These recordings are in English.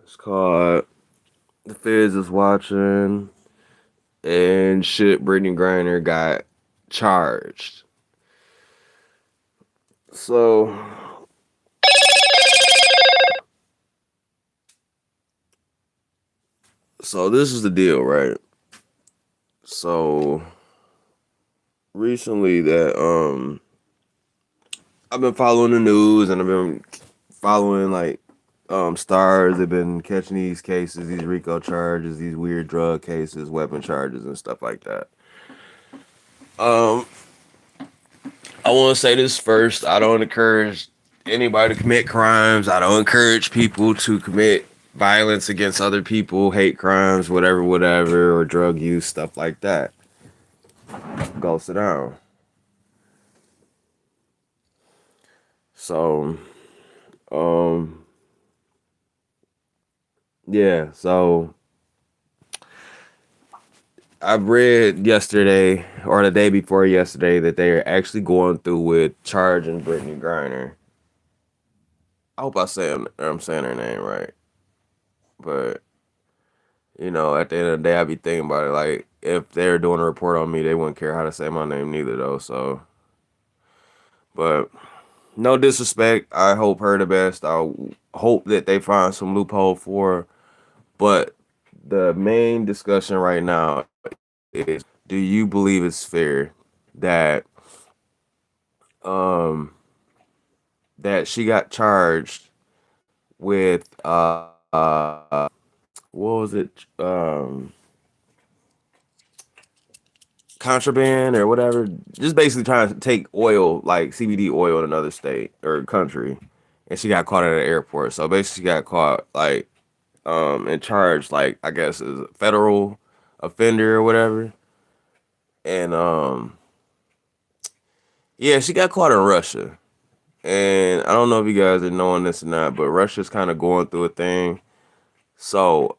It's called The Feds is Watching, and shit, Brittany Griner got charged. So, so this is the deal, right? So recently that I've been following the news and I've been following like stars. They've been catching these cases, these RICO charges, these weird drug cases, weapon charges, and stuff like that. Um, I want to say this first. I don't encourage anybody to commit crimes. I don't encourage people to commit violence against other people, hate crimes, whatever, whatever, or drug use, stuff like that. Go sit down. So, um, yeah. So I read yesterday or the day before yesterday that they are actually going through with charging Brittany Griner. I hope I'm saying her name right, but at the end of the day, I be thinking about it. Like, if they're doing a report on me, they wouldn't care how to say my name neither, though. So, but no disrespect. I hope her the best. I hope that they find some loophole for her. But the main discussion right now is: do you believe it's fair that um that she got charged with what was it, contraband or whatever, just basically trying to take oil, like CBD oil, in another state or country, and she got caught at an airport. So basically, she got caught like and charged, like, I guess, as a federal offender or whatever. And yeah, she got caught in Russia. And I don't know if you guys are knowing this or not, but Russia's kind of going through a thing. So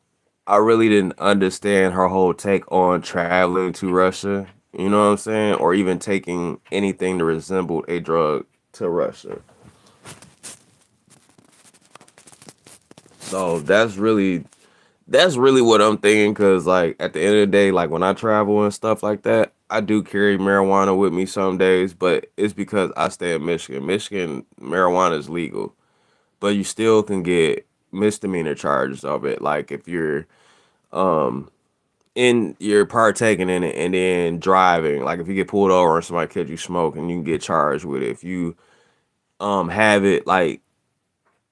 I really didn't understand her whole take on traveling to Russia. You know what I'm saying? Or even taking anything that resembled a drug to Russia. So that's really what I'm thinking. Cause like at the end of the day, like when I travel and stuff like that, I do carry marijuana with me some days, but it's because I stay in Michigan. Michigan marijuana is legal, but you still can get misdemeanor charges of it. Like if um you're partaking in it and then driving. Like if you get pulled over and somebody catch you smoking, you can get charged with it. If you have it like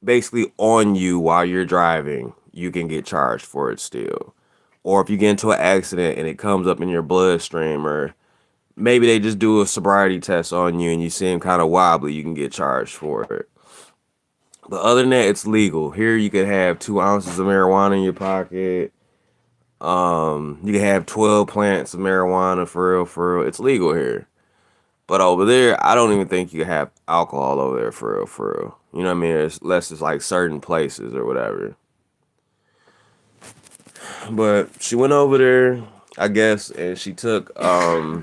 basically on you while you're driving, you can get charged for it still. Or if you get into an accident and it comes up in your bloodstream, or maybe they just do a sobriety test on you and you seem kind of wobbly, you can get charged for it. But other than that, it's legal. Here you can have 2 ounces of marijuana in your pocket. You can have 12 plants of marijuana, for real, for real. It's legal here. But over there, I don't even think you can have alcohol over there, for real, for real. You know what I mean? Unless it's like certain places or whatever. But she went over there, I guess, and she took a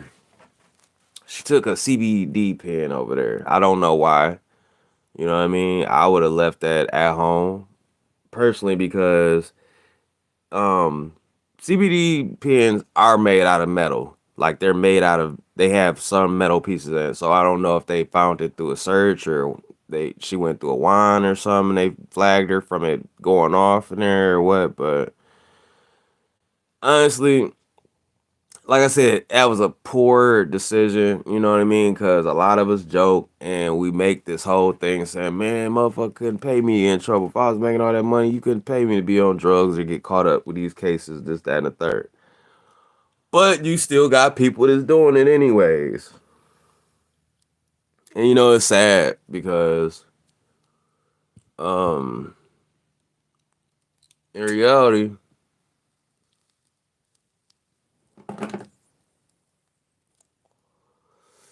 CBD pen over there. I don't know why. You know what I mean? I would have left that at home personally, because um CBD pens are made out of metal. Like they have some metal pieces in it. So I don't know if they found it through a search, or she went through a wine or something. They flagged her from it going off in there or what. But honestly, like I said, that was a poor decision. You know what I mean? Because a lot of us joke and we make this whole thing saying, "Man, motherfucker couldn't pay me in trouble. If I was making all that money, you couldn't pay me to be on drugs or get caught up with these cases, this, that, and the third." But you still got people that's doing it anyways. And it's sad because um in reality,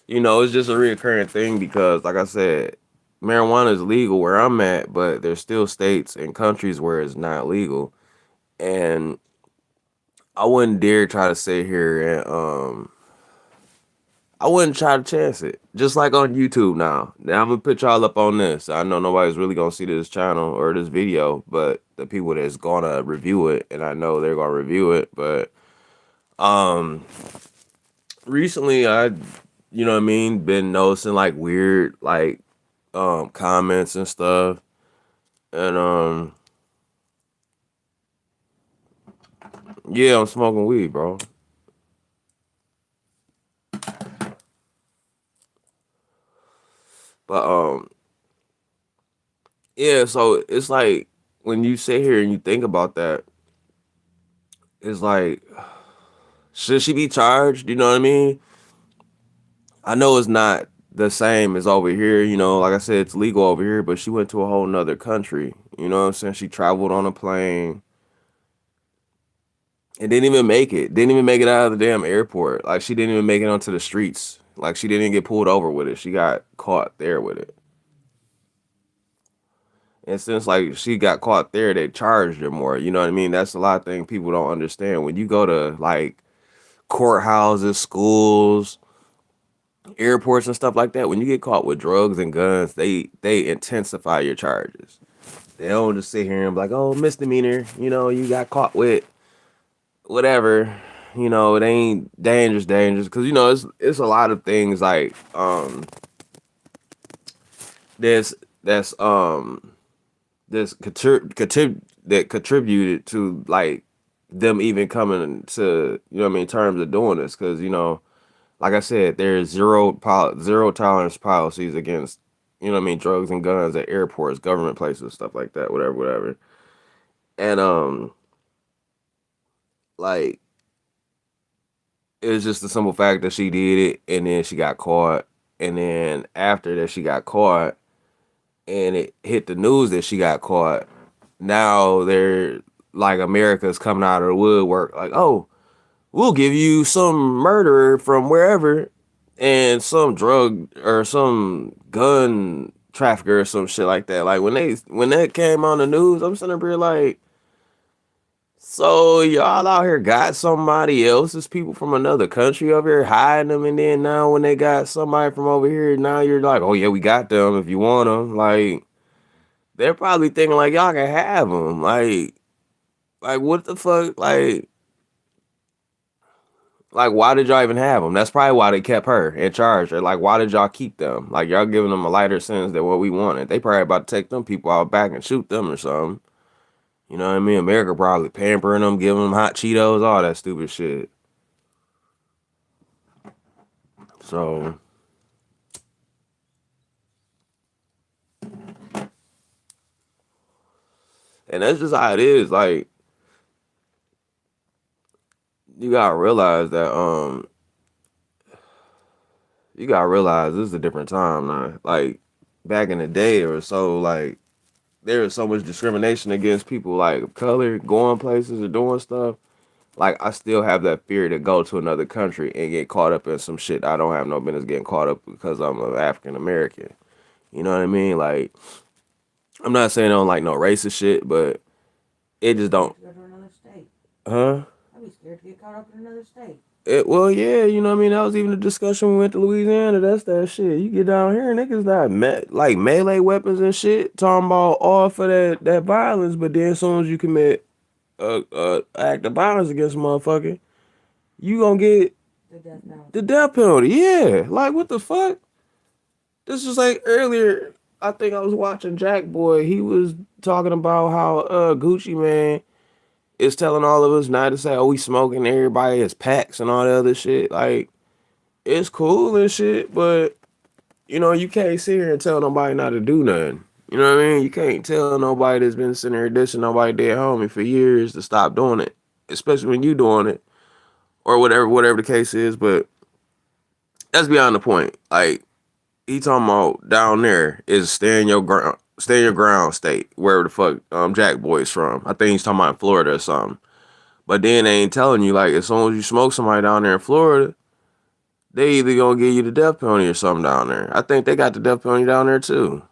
it's just a reoccurring thing because, like I said, marijuana is legal where I'm at, but there's still states and countries where it's not legal. And I wouldn't dare try to sit here and I wouldn't try to chance it. Just like on YouTube now. Now I'm gonna put y'all up on this. I know nobody's really gonna see this channel or this video, but the people that's gonna review it, and I know they're gonna review it. But um, recently you know what I mean, been noticing like weird like comments and stuff, and yeah, I'm smoking weed, bro. But yeah, so it's like when you sit here and you think about that, it's like, should she be charged? You know what I mean? I know it's not the same as over here. You know, like I said, it's legal over here, but she went to a whole nother country. You know what I'm saying? She traveled on a plane and didn't even make it. Didn't even make it out of the damn airport. Like she didn't even make it onto the streets. Like she didn't get pulled over with it. She got caught there with it. And since like she got caught there, they charged her more. You know what I mean? That's a lot of things people don't understand. When you go to like courthouses, schools, airports and stuff like that, when you get caught with drugs and guns, they intensify your charges. They don't just sit here and be like, oh, misdemeanor, you know, you got caught with whatever, you know, it ain't dangerous, because you know it's a lot of things like there's that's this that contributed to like them even coming to, you know what I mean, terms of doing this, because you know, like I said, there's zero tolerance policies against, you know what I mean, drugs and guns at airports, government places, stuff like that, whatever. And like it's just the simple fact that she did it and then she got caught, and then after that she got caught and it hit the news that she got caught. Now they're like, America's coming out of the woodwork like, oh, we'll give you some murderer from wherever and some drug or some gun trafficker or some shit like that. Like when that came on the news, I'm sitting there like, so y'all out here got somebody else's people from another country over here hiding them, and then now when they got somebody from over here, now you're like, oh yeah, we got them if you want them. Like they're probably thinking like y'all can have them. Like what the fuck? Like, why did y'all even have them? That's probably why they kept her in charge. Or like, why did y'all keep them? Like, y'all giving them a lighter sentence than what we wanted. They probably about to take them people out back and shoot them or something. You know what I mean? America probably pampering them, giving them hot Cheetos, all that stupid shit. So, and that's just how it is. Like, you gotta realize that, you gotta realize this is a different time now. Like, back in the day or so, like, there was so much discrimination against people like of color going places or doing stuff. Like I still have that fear to go to another country and get caught up in some shit I don't have no business getting caught up because I'm an African American. You know what I mean? Like I'm not saying I don't like no racist shit, but it just don't. To go to another state. Huh? I'd be scared to get caught up in another state. Well, yeah, you know what I mean. That was even a discussion when we went to Louisiana. That's that shit. You get down here, niggas not like melee weapons and shit. Talking about all for that violence, but then as soon as you commit act of violence against a motherfucker, you gonna get The death the penalty. death penalty. Yeah, like what the fuck? This was like earlier. I think I was watching Jack Boy. He was talking about how Gucci Man is telling all of us not to say, "Oh, we smoking." Everybody has packs and all the other shit. Like it's cool and shit, but you know you can't sit here and tell nobody not to do nothing. You know what I mean? You can't tell nobody that's been sitting there dishing nobody dead homie for years to stop doing it, especially when you doing it or whatever the case is. But that's beyond the point. Like he talking about down there is stay in your ground state, wherever the fuck Jack Boy's from. I think he's talking about Florida or something. But then they ain't telling you like as soon as you smoke somebody down there in Florida, they either gonna give you the death penalty or something down there. I think they got the death penalty down there too.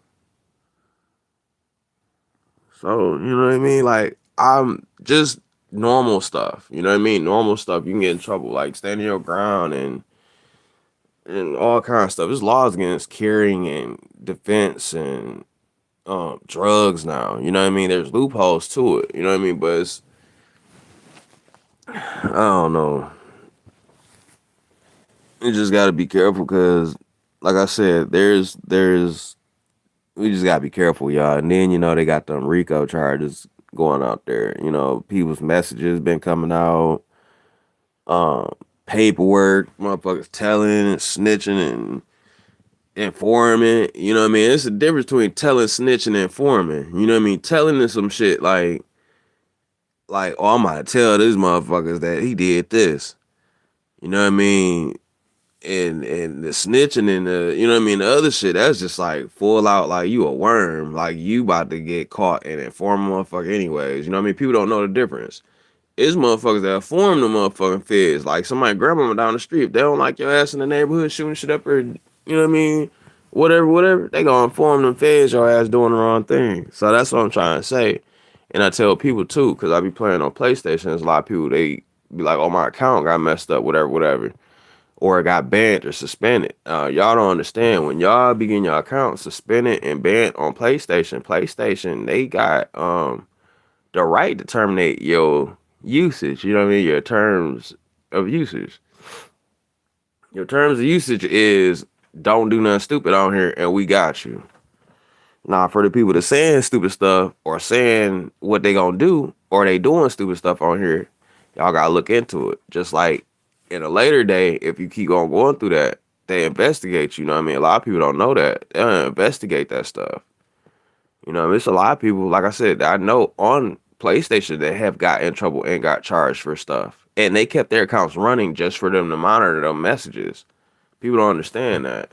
So you know what I mean? Like I'm just normal stuff. You know what I mean? Normal stuff. You can get in trouble. Like standing your ground and and all kinds of stuff. There's laws against carrying and defense and drugs now. You know what I mean? There's loopholes to it. You know what I mean? But it's, I don't know. You just got to be careful because, like I said, there's we just gotta be careful, y'all. And then they got them RICO charges going out there. People's messages been coming out, um, paperwork, motherfuckers telling and snitching and informing. You know what I mean? It's a difference between telling, snitching, and informing. You know what I mean? Telling is some shit like, oh, I'm gonna tell this motherfuckers that he did this. You know what I mean? And the snitching and the the other shit, that's just like full out like you a worm, like you about to get caught and inform a motherfucker anyways. You know what I mean? People don't know the difference. It's motherfuckers that inform the motherfucking feds. Like somebody grandmama down the street, if they don't like your ass in the neighborhood shooting shit up or what I mean, whatever, they gonna inform them feds your ass doing the wrong thing. So that's what I'm trying to say. And I tell people too, because I be playing on PlayStation, there's a lot of people they be like, oh, my account got messed up, whatever, or it got banned or suspended. Y'all don't understand when y'all begin your account suspended and banned on PlayStation. PlayStation, they got the right to terminate your usage. You know what I mean? Your terms of usage. Your terms of usage is don't do nothing stupid on here, and we got you. Now, for the people that saying stupid stuff or saying what they gonna do or they doing stupid stuff on here, y'all gotta look into it. Just like in a later day, if you keep on going through that, they investigate you. You know what I mean? A lot of people don't know that. They'll investigate that stuff. It's a lot of people, like I said, that I know on PlayStation that have got in trouble and got charged for stuff. And they kept their accounts running just for them to monitor them messages. People don't understand that.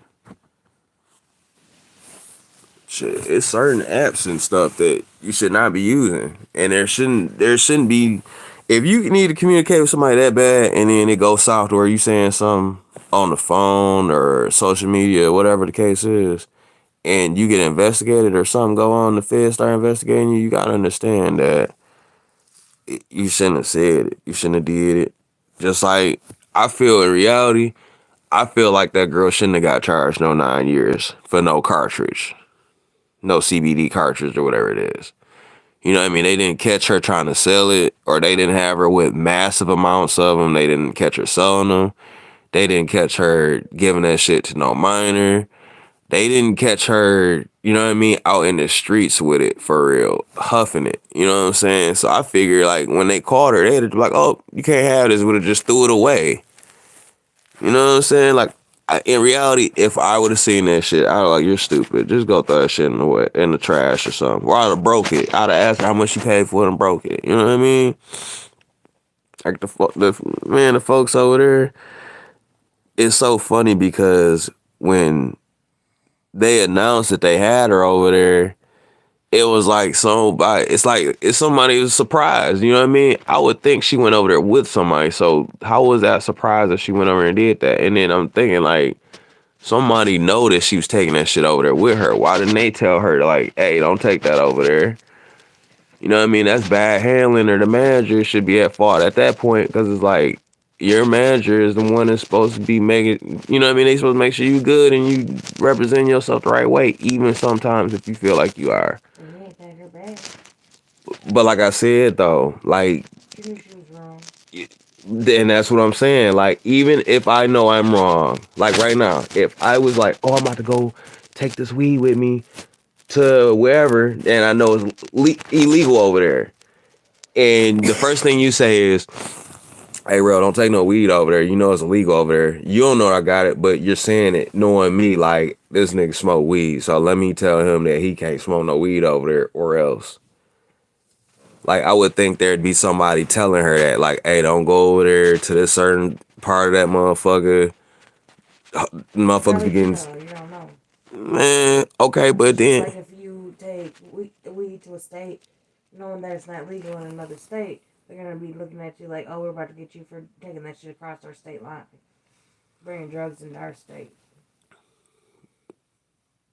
Shit, it's certain apps and stuff that you should not be using. And there shouldn't be if you need to communicate with somebody that bad and then it goes south where you saying something on the phone or social media, whatever the case is, and you get investigated or something go on, the feds start investigating you, you gotta understand that you shouldn't have said it. You shouldn't have did it. Just like I feel in reality, I feel like that girl shouldn't have got charged no 9 years for no cartridge, no CBD cartridge or whatever it is. You know what I mean? They didn't catch her trying to sell it, or they didn't have her with massive amounts of them. They didn't catch her selling them. They didn't catch her giving that shit to no minor. They didn't catch her, you know what I mean, out in the streets with it for real, huffing it. You know what I'm saying? So I figure like when they caught her, they'd be like, oh, you can't have this, would have just threw it away. You know what I'm saying? Like in reality, if I would have seen that shit, I'd like, you're stupid. Just go throw that shit in the way, in the trash or something. Or I'd have broke it. I'd have asked her how much she paid for it and broke it. You know what I mean? Like the folks over there. It's so funny because when they announced that they had her over there, it was like somebody. It's like it's somebody who's surprised. You know what I mean? I would think she went over there with somebody. So how was that surprised that she went over and did that? And then I'm thinking like somebody know that she was taking that shit over there with her. Why didn't they tell her to like, hey, don't take that over there? You know what I mean? That's bad handling, or the manager should be at fault at that point because it's like your manager is the one that's supposed to be making. You know what I mean? They supposed to make sure you good and you represent yourself the right way, even sometimes if you feel like you are. And you ain't that her bad. But like I said though, like She knew she was wrong. then that's what I'm saying. Like even if I know I'm wrong, like right now, if I was like, oh, I'm about to go take this weed with me to wherever, and I know it's illegal over there, and the first thing you say is, hey, bro, don't take no weed over there. You know it's illegal over there. You don't know I got it, but you're saying it knowing me like this nigga smoke weed. So let me tell him that he can't smoke no weed over there or else. Like I would think there'd be somebody telling her that, like, hey, don't go over there to this certain part of that motherfucker. How Motherfuckers would you begin, know? You don't know. man, okay, but Just then, like if you take weed to a state, knowing that it's not legal in another state, they're gonna be looking at you like, oh, we're about to get you for taking that shit across our state line, bringing drugs into our state.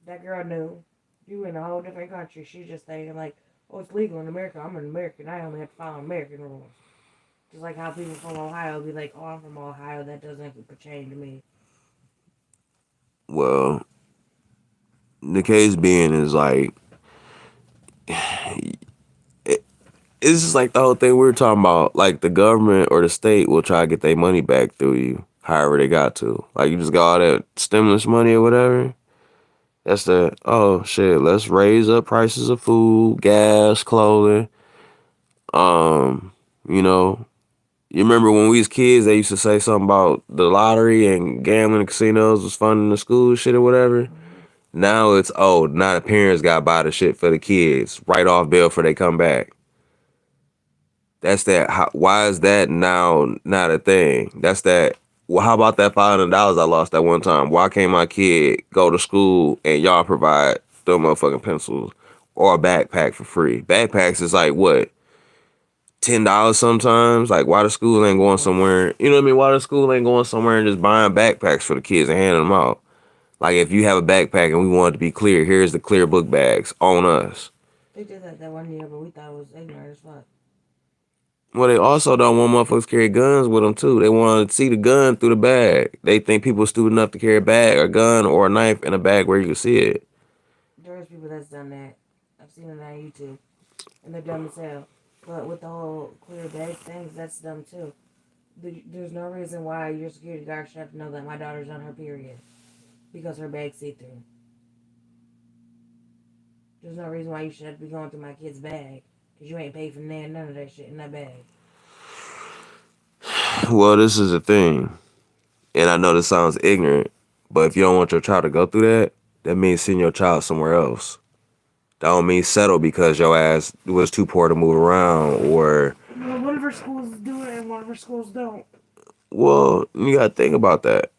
That girl knew. You in a whole different country. She's just thinking like, oh, it's legal in America. I'm an American. I only have to follow American rules. Just like how people from Ohio be like, oh, I'm from Ohio. That doesn't pertain to me. Well, the case being is like it, it's just like the whole thing we were talking about. Like the government or the state will try to get their money back through you, however they got to. Like you just got all that stimulus money or whatever. That's the oh shit. Let's raise up prices of food, gas, clothing. Um, you know, you remember when we was kids, they used to say something about the lottery and gambling casinos was funding the school shit or whatever. Mm-hmm. Now it's now the parents got to buy the shit for the kids, write off bill for they come back. That's that. Why is that now not a thing? That's that. Well, how about that $500 I lost that one time? Why can't my kid go to school and y'all provide them motherfucking pencils or a backpack for free? Backpacks is like what, $10 sometimes. Like why the school ain't going somewhere? You know what I mean? Why the school ain't going somewhere and just buying backpacks for the kids and handing them out? Like if you have a backpack and we want it to be clear, here's the clear book bags on us. They did that 1 year, but we thought it was ignorant as fuck. Well, they also don't want motherfuckers carry guns with them too. They want to see the gun through the bag. They think people are stupid enough to carry a bag, a gun, or a knife in a bag where you can see it. There's people that's done that. I've seen it on YouTube, and they're dumb as hell. But with the whole clear bag things, that's dumb too. There's no reason why your security guard should have to know that my daughter's on her period because her bag's see through. There's no reason why you should have to be going through my kid's bag because you ain't paid for none of that shit in that bag. Well, this is the thing, and I know this sounds ignorant, but if you don't want your child to go through that, that means send your child somewhere else. That don't mean settle because your ass was too poor to move around, or Well, one of her schools do it and one of her schools don't. well, you gotta think about that.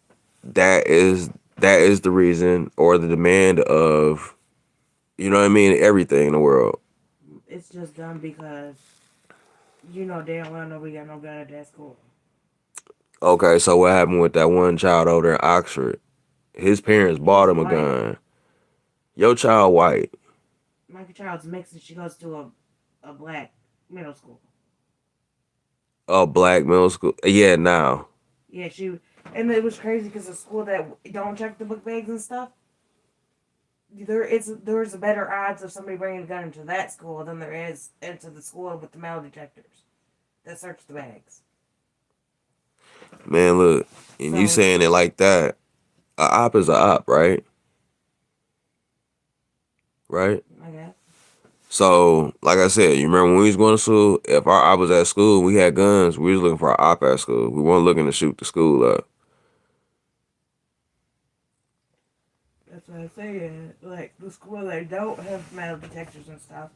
That is the reason or the demand of, you know what I mean, everything in the world. It's just dumb because you know damn well nobody got no gun at that school. Okay, so what happened with that one child over in Oxford? His parents bought He's him a white. gun. Your child white. My child's mixed and she goes to a black middle school. A black middle school. Yeah, now. Yeah, and it was crazy because the school that don't check the book bags and stuff, there's a better odds of somebody bringing a gun into that school than there is into the school with the metal detectors that search the bags. Man, look, and you So saying it like that. A op is a op, right? Right? I guess So, like I said, you remember when we was going to school, if our op was at school, we had guns, we was looking for our op at school. We weren't looking to shoot the school up. that's what I'm saying. Like the school that don't have metal detectors and stuff,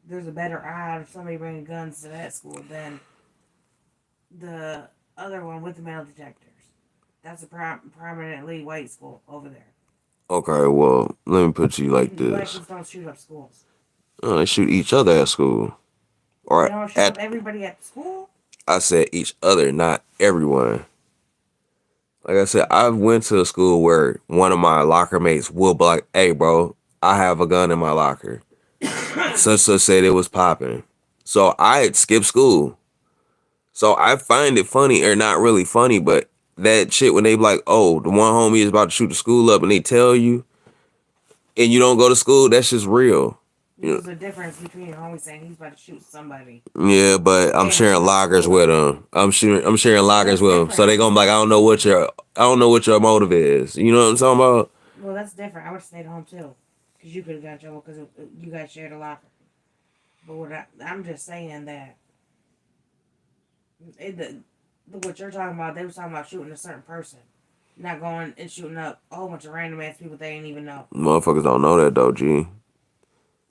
there's a better odds of somebody bringing guns to that school than the other one with the metal detectors. That's a prominently white school over there. Okay, well, let me put you like And black this. kids don't shoot up schools. They shoot each other at school. They Or don't shoot up at, everybody at the school. I said each other, not everyone. Like I said, I went to a school where one of my locker mates will be like, hey, bro, I have a gun in my locker. Such said it was popping. So I had skipped school. So I find it funny, or not really funny, but that shit when they be like, oh, the one homie is about to shoot the school up and they tell you and you don't go to school, that's just real. You know, There's a difference between homie saying he's about to shoot somebody yeah, but I'm and sharing shoot up lockers school. with them. I'm sharing Well, lockers that's with them. So different. they gonna be like, I don't know what your motive is. You know what I'm talking about? Well, that's different. I would have stayed home too, because you could have got in trouble because you guys shared a locker. But I'm just saying that what you're talking about, they was talking about shooting a certain person, not going and shooting up a whole bunch of random ass people they ain't even know. Motherfuckers don't know that though, G.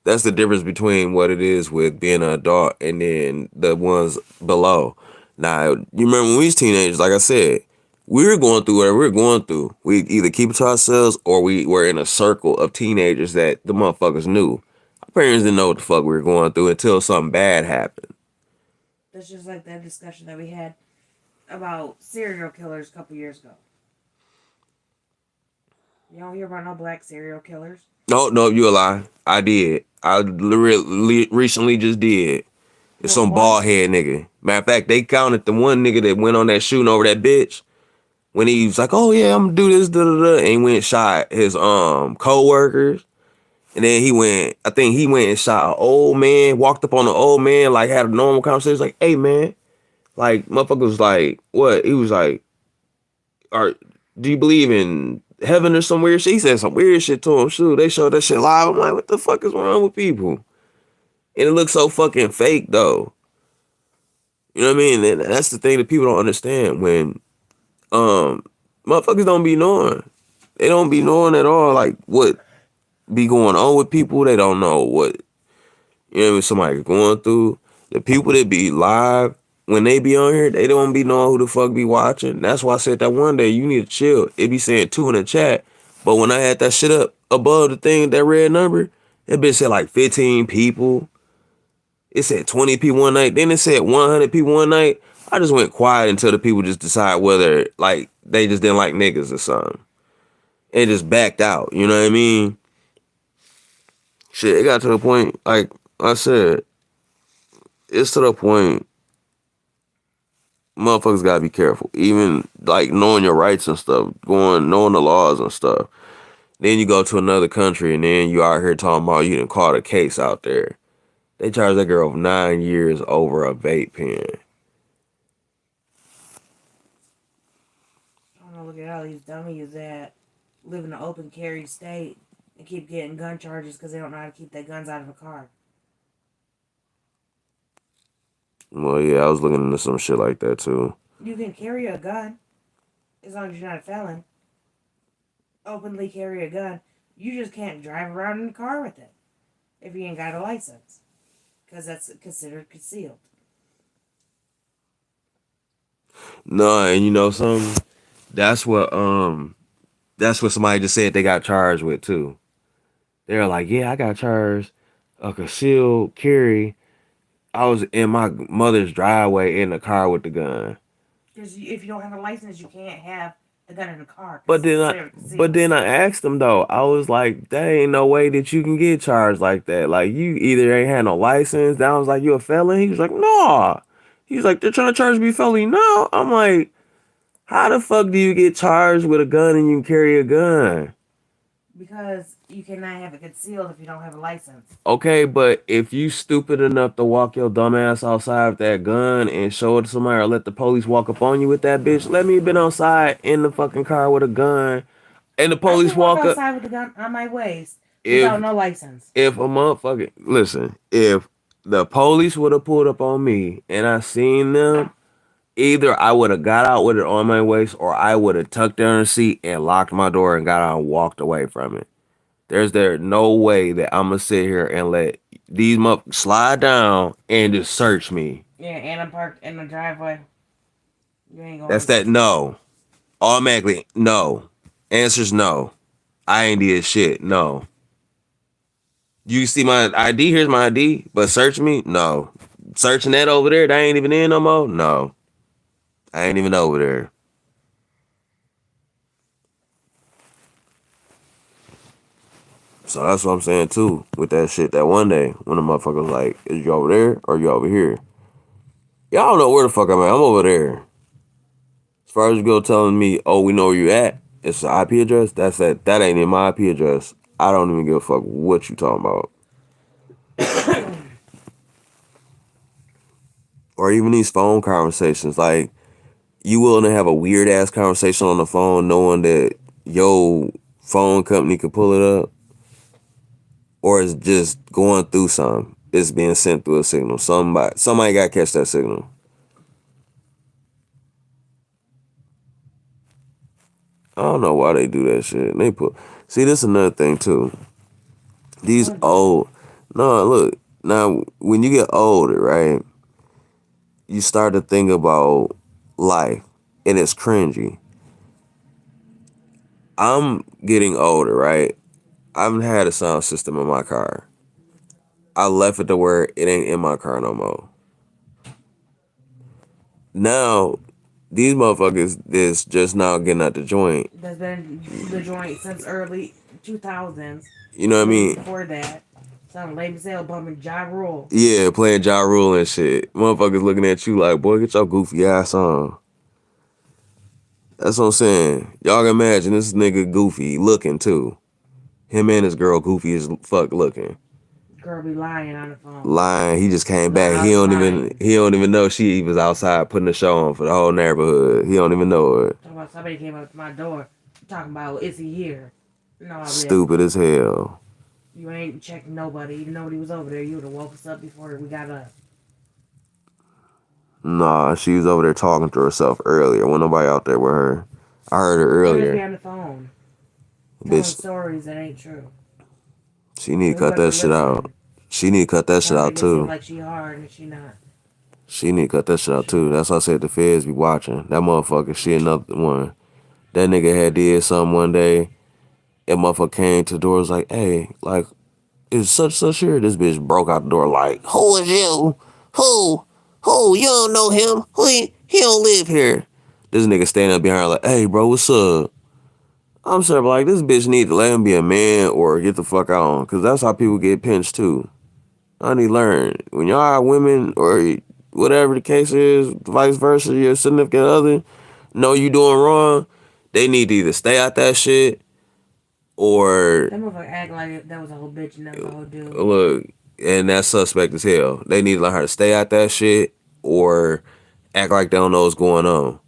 That's the difference between what it is with being an adult and then the ones below. Now, you remember when we was teenagers, like I said, we were going through whatever we were going through. We either keep it to ourselves or we were in a circle of teenagers that the motherfuckers knew. Our parents didn't know what the fuck we were going through until something bad happened. That's just like that discussion that we had about serial killers a couple years ago. You don't hear about no black serial killers. No, no, you a lie. I did. I recently just did. It's Well, some one, bald head nigga. Matter of fact, they counted the one nigga that went on that shooting over that bitch. When he was like, "Oh yeah, I'm gonna do this," da da da, and he went and shot his co-workers, and then he went. I think he went and shot an old man. Walked up on the old man, like had a normal conversation, like, "Hey man," like motherfucker was like, "What?" He was like, "Are do you believe in heaven or some weird shit?" He said some weird shit to him. Shoot, they showed that shit live. I'm like, what the fuck is wrong with people? And it looks so fucking fake though. You know what I mean? And that's the thing that people don't understand when um motherfuckers don't be knowing. They don't be knowing at all like what be going on with people. They don't know what you know what I mean, somebody going through. The people that be live when they be on here, they don't be knowing who the fuck be watching. That's why I said that one day you need to chill. It be saying 2 in the chat, but when I had that shit up above the thing, that red number, it bitch said like 15 people. It said 20 people one night. Then it said 100 people one night. I just went quiet until the people just decide whether like they just didn't like niggas or something. And just backed out. You know what I mean? Shit, it got to the point, like I said, it's to the point motherfuckers gotta be careful. Even like knowing your rights and stuff, knowing the laws and stuff. Then you go to another country and then you out here talking about you done caught a case out there. They charged that girl 9 years over a vape pen. I don't know, look at all these dummies that live in an open carry state and keep getting gun charges because they don't know how to keep their guns out of a car. Well, yeah, I was looking into some shit like that too. You can carry a gun as long as you're not a felon. Openly carry a gun. You just can't drive around in a car with it if you ain't got a license because that's considered concealed. No, and you know something? That's what that's what somebody just said they got charged with too. They're like, yeah, I got charged a concealed carry. I was in my mother's driveway in the car with the gun. Because if you don't have a license, you can't have a gun in a car because But it's then I considered but concealed. then I asked him though. I was like, there ain't no way that you can get charged like that. Like you either ain't had no license. Then I was like, you a felon? He was like, no. He's like, they're trying to charge me felony. No. I'm like, how the fuck do you get charged with a gun and you can carry a gun? Because you cannot have it concealed if you don't have a license. Okay, but if you stupid enough to walk your dumb ass outside with that gun and show it to somebody or let the police walk up on you with that bitch, let me been outside in the fucking car with a gun and the I police can walk walk up. outside with a gun on my waist without If no license. if a motherfucker listen, if the police would have pulled up on me and I seen them, either I would have got out with it on my waist or I would have tucked down the seat and locked my door and got out and walked away from it. There no way that I'm gonna sit here and let these motherfuckers slide down and just search me. Yeah, and I'm parked in the driveway. You ain't That's going. that no. Automatically no. Answer's no. I ain't did shit. No. You see my ID? Here's my ID. But search me? No. Searching that over there, that ain't even in no more? No. I ain't even over there. So that's what I'm saying too with that shit. That one day when the motherfucker was like, is you over there or you over here? Y'all don't know where the fuck I'm at. I'm over there. As far as you go telling me, oh, we know where you at. It's the IP address. That's that. That ain't in my IP address. I don't even give a fuck what you talking about. Or even these phone conversations. Like, you willing to have a weird ass conversation on the phone knowing that your phone company could pull it up? Or it's just going through something. It's being sent through a signal. Somebody got to catch that signal. I don't know why they do that shit. They put see this is another thing too. These What? old no look now when you get older, right? You start to think about life, and it's cringy. I'm getting older, right? I've had a sound system in my car. I left it to where it ain't in my car no more. Now, these motherfuckers is just now getting out the joint. That's been the joint since early 2000s. You know what I Maybe mean? before that. Some lame as hell bumping Ja Rule. Yeah, playing Ja Rule and shit. Motherfuckers looking at you like, boy, get your goofy ass on. That's what I'm saying. Y'all can imagine this nigga goofy looking too. Him and his girl goofy as fuck looking. Girl be lying on the phone. Lying. He just came In the back. house lying. He don't even know she was outside putting a show on for the whole neighborhood. He don't even know it. Talking about somebody came up to my door talking about, is he here? No, bitch. Stupid as hell. You ain't checking nobody. Nobody was over there. You would have woke us up before we got up. Nah, she was over there talking to herself earlier. Wasn't nobody out there with her. I heard her Always be earlier. on the phone. Telling Bitch, stories that ain't true. she need to We cut that wasn't shit out. listening. She need to cut that shit Trying to out make it seem too. like she hard and she not. She need to cut that shit out too. That's why I said the feds be watching. That motherfucker, she another one. That nigga had did something one day. That motherfucker came to the door, was like, hey, like, is such here? This bitch broke out the door like, who is you? Who? Who? You don't know him? He don't live here. This nigga standing up behind her like, hey, bro, what's up? I'm sorry, but like, this bitch need to let him be a man or get the fuck out on. Because that's how people get pinched too. I need to learn. When y'all are women or whatever the case is, vice versa, your significant other, know you doing wrong, they need to either stay out that shit or That motherfucker act like that was a whole bitch and that was a whole dude. look, and that's suspect as hell. They need to learn how to stay out that shit or act like they don't know what's going on.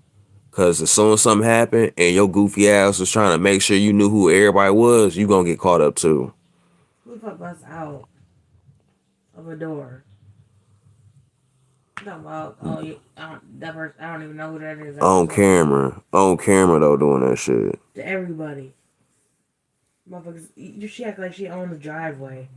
Cause as soon as something happened and your goofy ass was trying to make sure you knew who everybody was, you gonna get caught up too. Who the fuck busts out of a door? Talking about, oh, that person, I don't even know who that is. On camera though, doing that shit. To everybody. Motherfuckers, she act like she owned the driveway.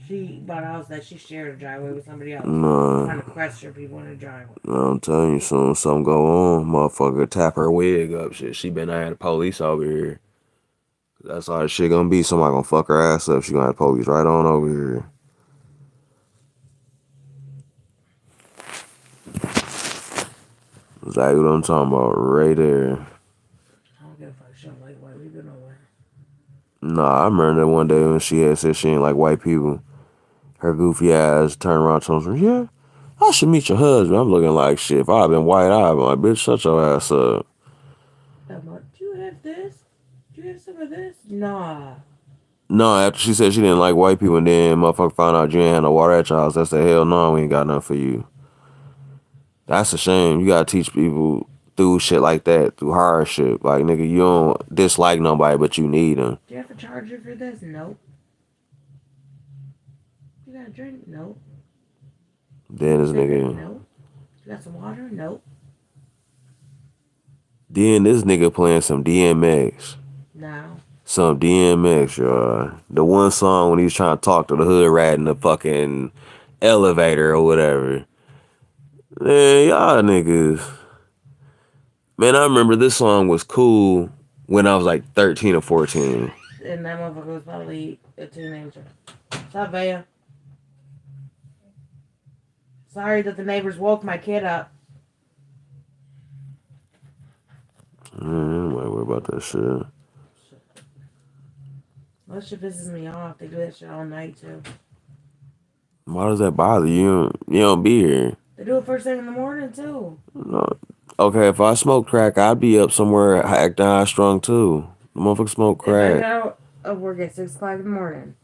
She bought a house that she shared a driveway with somebody else. Nah, Trying to question people in the driveway. I'm telling you, soon as something go on, motherfucker tap her wig up. Shit, she been had the police over here. That's how the shit gonna be. Somebody gonna fuck her ass up. She gonna have the police right on over here. Exactly what I'm talking about, right there. I don't give a fuck. She don't like white people nowhere. Nah, I remember that one day when she had said she ain't like white people. Her goofy ass turned around and told me, yeah, I should meet your husband. I'm looking like shit. If I'd been white, I'd been like, bitch, shut your ass up. I'm like, do you have this? Do you have some of this? Nah. No, after she said she didn't like white people, and then motherfucker found out you ain't had no water at your house, I said, hell no, we ain't got nothing for you. That's a shame. You gotta teach people through shit like that, through hardship. Like, nigga, you don't dislike nobody, but you need them. Do you have a charger for this? Nope. You got a drink? Nope. Then this nigga. Nope. You got some water? Nope. Then this nigga playing some DMX. No. Some DMX, y'all. The one song when he's trying to talk to the hood rat in the fucking elevator or whatever. Man, y'all niggas. Man, I remember this song was cool when I was like 13 or 14. And that motherfucker was probably a teenager. Stop, Vaya. Sorry that the neighbors woke my kid up. Don't worry about that shit. That shit pisses me off. They do that shit all night, too. Why does that bother you? You don't be here. They do it first thing in the morning, too. No. Okay, if I smoke crack, I'd be up somewhere acting high strung too. The motherfucker smoke If I crack. get out of work at 6 o'clock in the morning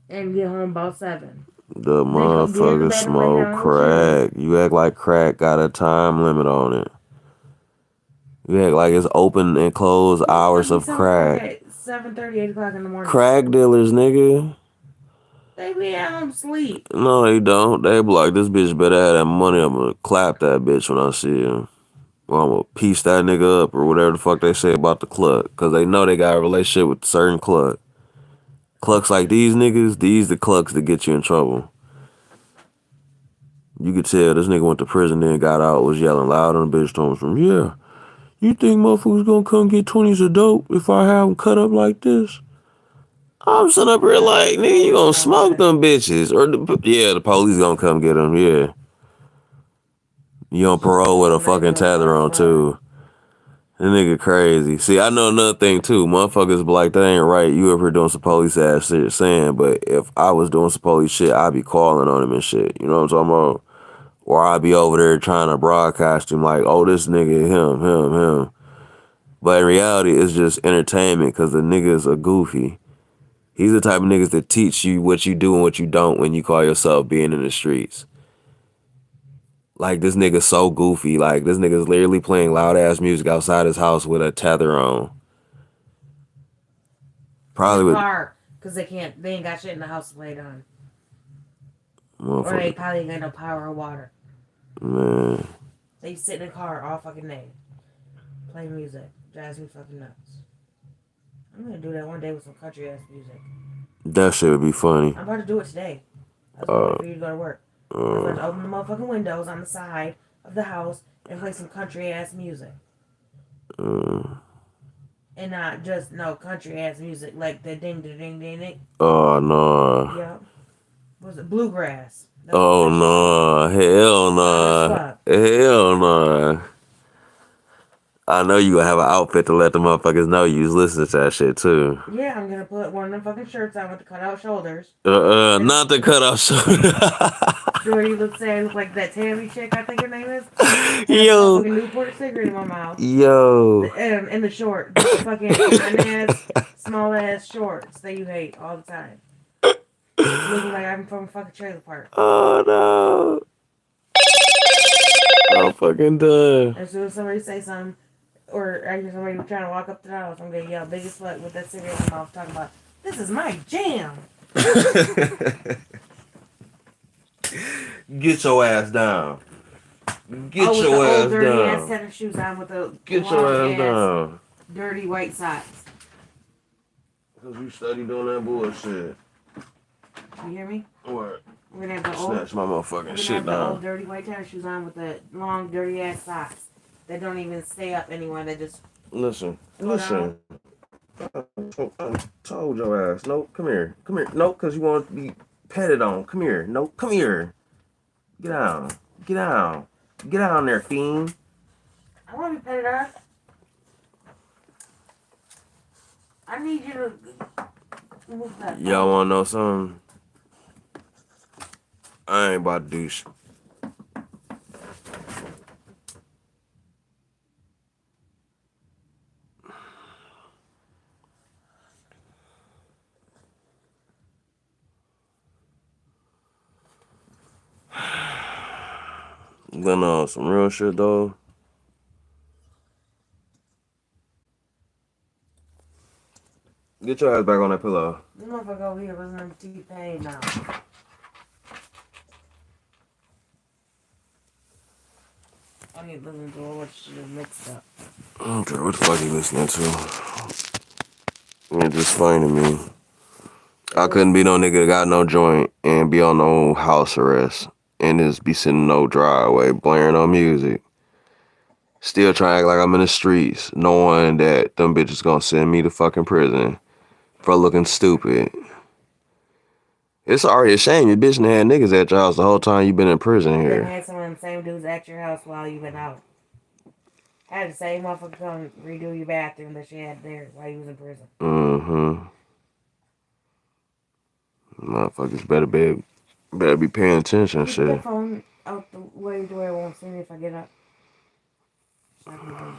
and get home about 7. The Then go get in the motherfucker bed and lay smoke down crack. You act like crack got a time limit on it. You act like it's open and closed hours of crack. At 7:30, 8 o'clock in the morning. Crack dealers, nigga. They be at home sleep. No, they don't. They be like, this bitch better have that money. I'm gonna clap that bitch when I see him. Or I'm gonna piece that nigga up or whatever the fuck they say about the cluck. Cause they know they got a relationship with certain cluck. Clucks like these niggas, these the clucks that get you in trouble. You could tell this nigga went to prison then got out, was yelling loud on the bitch told him, yeah, you think motherfuckers gonna come get 20s of dope if I have them cut up like this? I'm sitting up here like, nigga, you gonna smoke them bitches. Or, the police gonna come get them, yeah. You on parole with a fucking tether on, too. That nigga crazy. See, I know another thing, too. Motherfuckers be like, that ain't right. You up here doing some police ass shit saying, but if I was doing some police shit, I'd be calling on him and shit. You know what I'm talking about? Or I'd be over there trying to broadcast him like, oh, this nigga, him. But in reality, it's just entertainment because the niggas are goofy. He's the type of niggas that teach you what you do and what you don't when you call yourself being in the streets. Like this nigga so goofy. Like this nigga's literally playing loud ass music outside his house with a tether on. In the Probably with car, because they ain't got shit in the house to lay on. Or they motherfucker. probably ain't got no power or water. Man, They sit in the car all fucking day. Play music. Drives me fucking nuts. I'm gonna do that one day with some country ass music. that shit would be funny. I'm about to do it today. I was gonna Uh, wait for you to go to work. I was uh, about to open the motherfucking windows on the side of the house and play some country ass music. uh, And not just no country ass music like the ding ding ding ding ding. oh no. Yep. What was it? Bluegrass. That's what Oh that shit was. no. Hell Loud as no. fuck. Hell no. I know you gonna have an outfit to let the motherfuckers know you was listening to that shit too. Yeah, I'm gonna put one of them fucking shirts on with the cutout shoulders. Not the cutout shoulder. Do you look like that Tammy chick, I think her name is? And a Yo, motherfucking Newport cigarette in my mouth. yo. And the the fucking cotton ass, small ass shorts that you hate all the time. Looking like I'm from a fucking trailer park. Oh no. I'm fucking done. As soon as somebody say something, or I hear somebody trying to walk up to the house, I'm gonna yell biggest slut with that cigarette in my mouth talking about, this is my jam. Get your ass down. Get With the your old ass dirty ass down. tennis shoes on with the Get your long ass ass down. dirty white socks. Cause you study doing that bullshit. You hear me? What? We're gonna have the old Snatch my motherfucking We're gonna shit have the old down. dirty white tennis shoes on with the long dirty ass socks that don't even stay up anymore. They just Listen. go down. I told your ass. No, come here. Come here. No, cause you want to be petted on. Come here. No, come here. Get down. Get down. Get down there, fiend. I want to be petted on. I need you to move that. Y'all wanna know something? I ain't about to do shit. But no, some real shit though. Get your ass back on that pillow. This motherfucker over here listening to T-Pain now. I need to listen to a whole bunch of shit mixed up. I don't care what the fuck you listening to. It's just funny to me. I couldn't be no nigga that got no joint and be on no house arrest and just be sitting in no driveway blaring on music. Still trying to act like I'm in the streets, knowing that them bitches gonna send me to fucking prison for looking stupid. It's already a shame your bitch done had niggas at your house the whole time you been in prison Then here. had some of them same dudes at your house while you been out. Had the same motherfucker come redo your bathroom that she had there while you was in prison. Mm-hmm. Motherfuckers better be paying attention and Can you put shit. that phone out the way to where it won't see me if I get up? So I can move.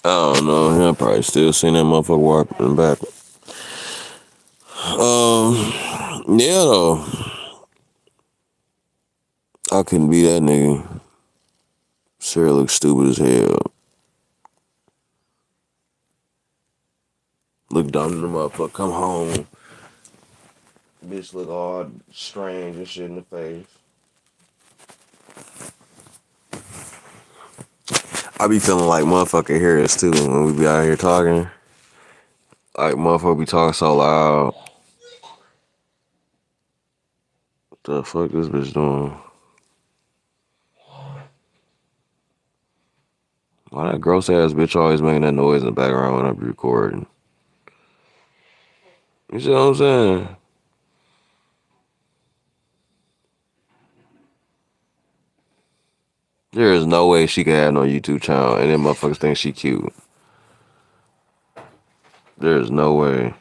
I don't know. He'll probably still seen that motherfucker walking back. Yeah though. I couldn't be that nigga. Sarah looks stupid as hell. Look dumb to the motherfucker. Come home. Bitch look all strange and shit in the face. I be feeling like motherfucker hear us too when we be out here talking. Like motherfucker be talking so loud. What the fuck this bitch doing? Why that gross ass bitch always making that noise in the background when I be recording? You see what I'm saying? There is no way she could have no YouTube channel and then motherfuckers think she cute. There is no way.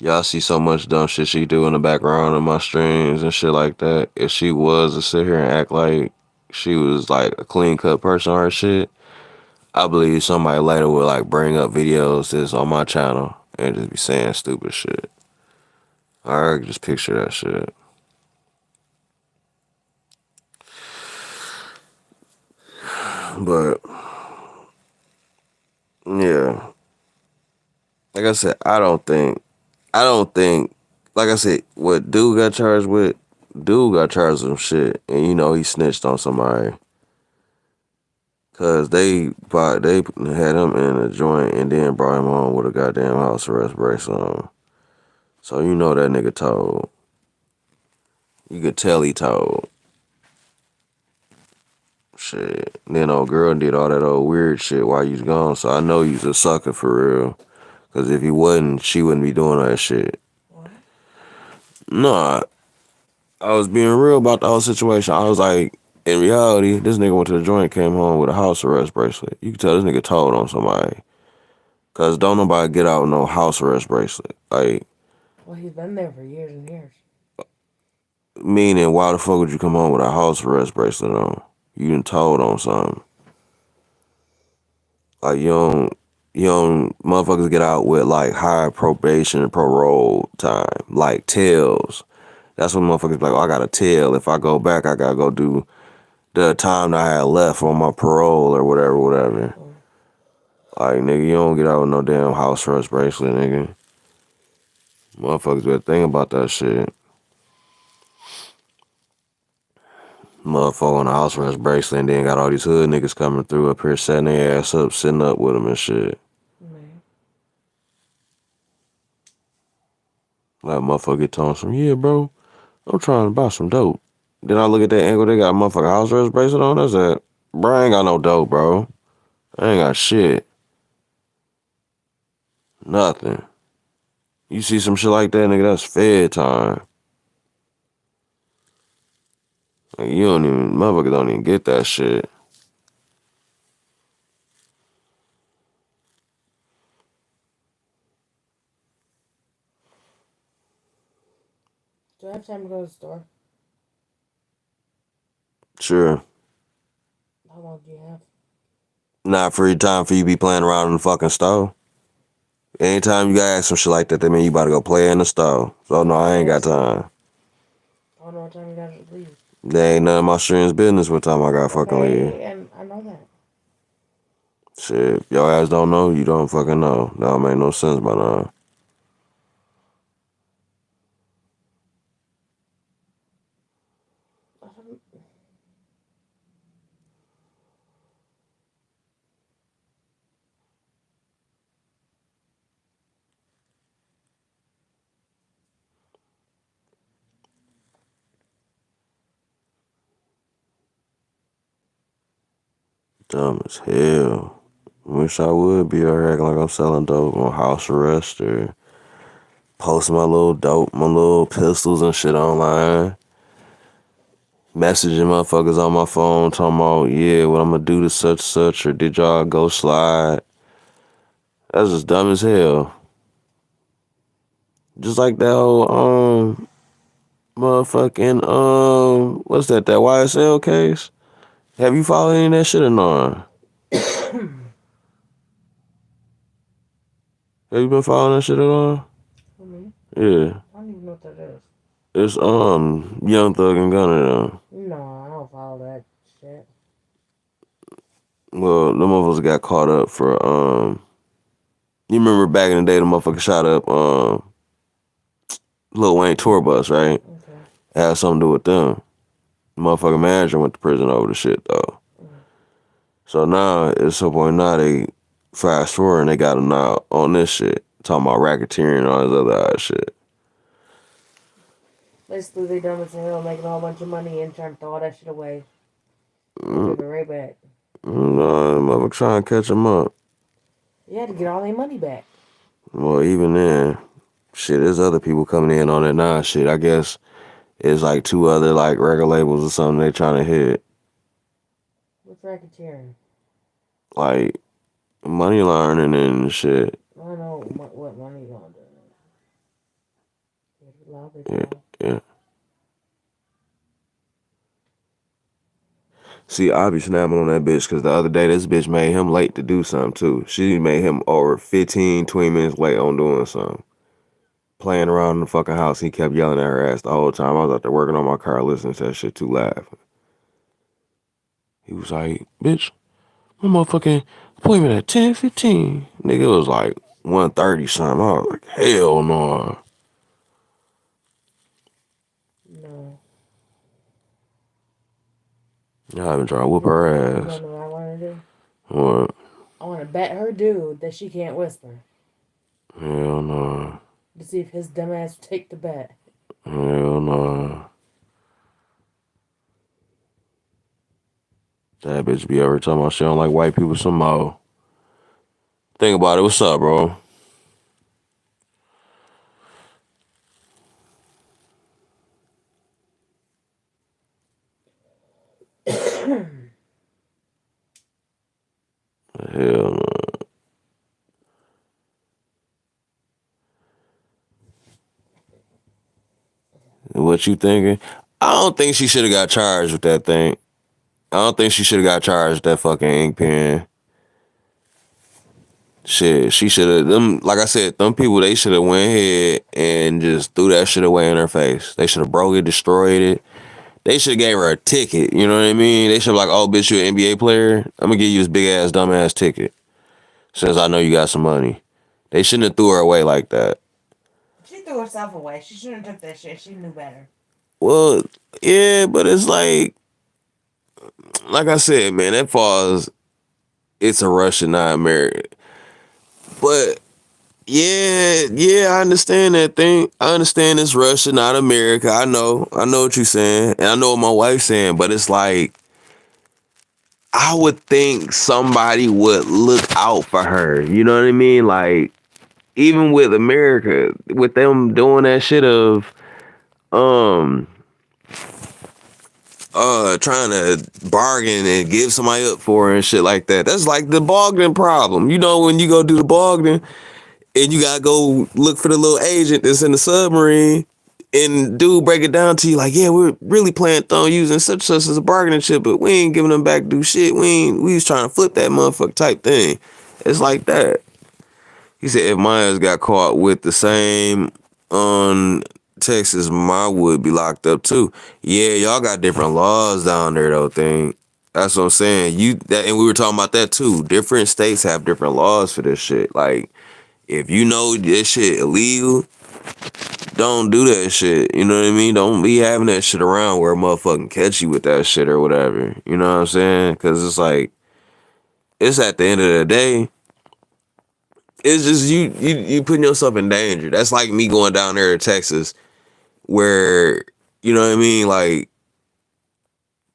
Y'all see so much dumb shit she do in the background of my streams and shit like that. If she was to sit here and act like she was like a clean cut person or shit, I believe somebody later would like bring up videos that's on my channel and just be saying stupid shit. I can just picture that shit. But yeah, like I said, I don't think, like I said, what dude got charged with some shit, and you know he snitched on somebody. Cause they had him in a joint and then brought him home with a goddamn house arrest bracelet on. So you know that nigga told. You could tell he told. Shit. Then old girl did all that old weird shit while you was gone. So I know you's a sucker for real. Cause if you wasn't, she wouldn't be doing that shit. What? Nah, I was being real about the whole situation. I was like, in reality, this nigga went to the joint, came home with a house arrest bracelet. You can tell this nigga told on somebody. Cause don't nobody get out with no house arrest bracelet. Like, Well, he's been there for years and years. meaning, why the fuck would you come home with a house arrest bracelet on? You done told on something. Like, you don't, motherfuckers get out with, like, high probation and parole time. Like, tails. That's when motherfuckers be like, oh, I got a tail. If I go back, I gotta go do the time that I had left on my parole or whatever. Like, nigga, you don't get out with no damn house arrest bracelet, nigga. Motherfuckers better think about that shit. Motherfucker on the house arrest bracelet and then got all these hood niggas coming through up here setting their ass up, sitting up with them and shit. Man. Like motherfucker get told some, yeah, bro, I'm trying to buy some dope. Then I look at that angle, they got a motherfucker house arrest bracelet on. That's that. Bro, I ain't got no dope, bro. I ain't got shit. Nothing. You see some shit like that, nigga, that's fed time. Like, motherfuckers don't even get that shit. Do I have time to go to the store? Sure. How long do you have? Not free time for you to be playing around in the fucking store. Anytime you gotta ask some shit like that mean you about to go play in the store. So no, I ain't got time. I don't know what time you gotta leave. There ain't none of my streams business what time I got fucking leave. And I know that. Shit, if your ass don't know, you don't fucking know. That don't make no sense by now. Dumb as hell. Wish I would be out here acting like I'm selling dope on house arrest or posting my little dope, my little pistols and shit online. Messaging motherfuckers on my phone talking about, yeah, what I'm gonna do to such or did y'all go slide? That's just dumb as hell. Just like that whole motherfucking what's that YSL case? Have you followed any of that shit or not? Have you been following that shit at all? Yeah. I don't even know what that is. It's Young Thug and Gunner though. No, I don't follow that shit. Well, the motherfuckers got caught up for you remember back in the day the motherfucker shot up Lil Wayne tour bus, right? Okay. It had something to do with them. The motherfucking manager went to prison over the shit though. So now it's some point now they fast forward and they got him now on this shit. Talking about racketeering and all this other shit. Basically, they dumb as hell, making a whole bunch of money and trying to throw all that shit away. Give it right back. No, motherfucker trying to catch him up. You had to get all their money back. Well, even then, shit, there's other people coming in on that now shit. I guess It's like two other like record labels or something they trying to hit. What's racketeering? Like money laundering and shit. I don't know what money laundering is. Loudly Yeah, talk. yeah. See, I be snapping on that bitch because the other day this bitch made him late to do something too. She made him over 15, 20 minutes late on doing something. Playing around in the fucking house. He kept yelling at her ass the whole time. I was out there working on my car listening to that shit too loud. He was like, bitch, my motherfucking appointment at 10:15. Nigga, it was like 1:30 something. I was like, hell no. No. Y'all been trying to whoop You her know ass. what I want to do? What? I want to bet her dude that she can't whisper Hell no. to see if his dumbass will take the bet. Hell no. That bitch be every time I she don't like white people some more. Think about it. What's up, bro? Hell no. What you thinking? I don't think she should have got charged with that thing. I don't think she should have got charged with that fucking ink pen. Shit, she should have. Them, like I said, them people they should have went ahead and just threw that shit away in her face. They should have broke it, destroyed it. They should have gave her a ticket. You know what I mean? They should have like, oh bitch, you an NBA player? I'm gonna give you this big ass dumb ass ticket since I know you got some money. They shouldn't have threw her away like that. She threw herself away. She shouldn't have took that shit. She knew better. Well, yeah, but it's like I said, man, that falls. It's a Russian, not American. But yeah, I understand that thing. I understand it's Russia, not America. I know what you're saying, and I know what my wife's saying. But it's like I would think somebody would look out for her. You know what I mean? Like even with America, with them doing that shit of um trying to bargain and give somebody up for her and shit like that. That's like the bargaining problem. You know when you go do the bargaining and you gotta go look for the little agent that's in the submarine, and dude break it down to you like, yeah, we're really planning on using such as a bargaining chip, but we ain't giving them back do shit. We was trying to flip that motherfucker type thing. It's like that. He said if Myers got caught with the same on Texas, my would be locked up too. Yeah, y'all got different laws down there though, thing. That's what I'm saying. And we were talking about that too. Different states have different laws for this shit. Like if you know this shit illegal, don't do that shit. You know what I mean? Don't be having that shit around where a motherfucking catch you with that shit or whatever. You know what I'm saying? Because it's like, it's at the end of the day, it's just you putting yourself in danger. That's like me going down there to Texas where, you know what I mean? Like,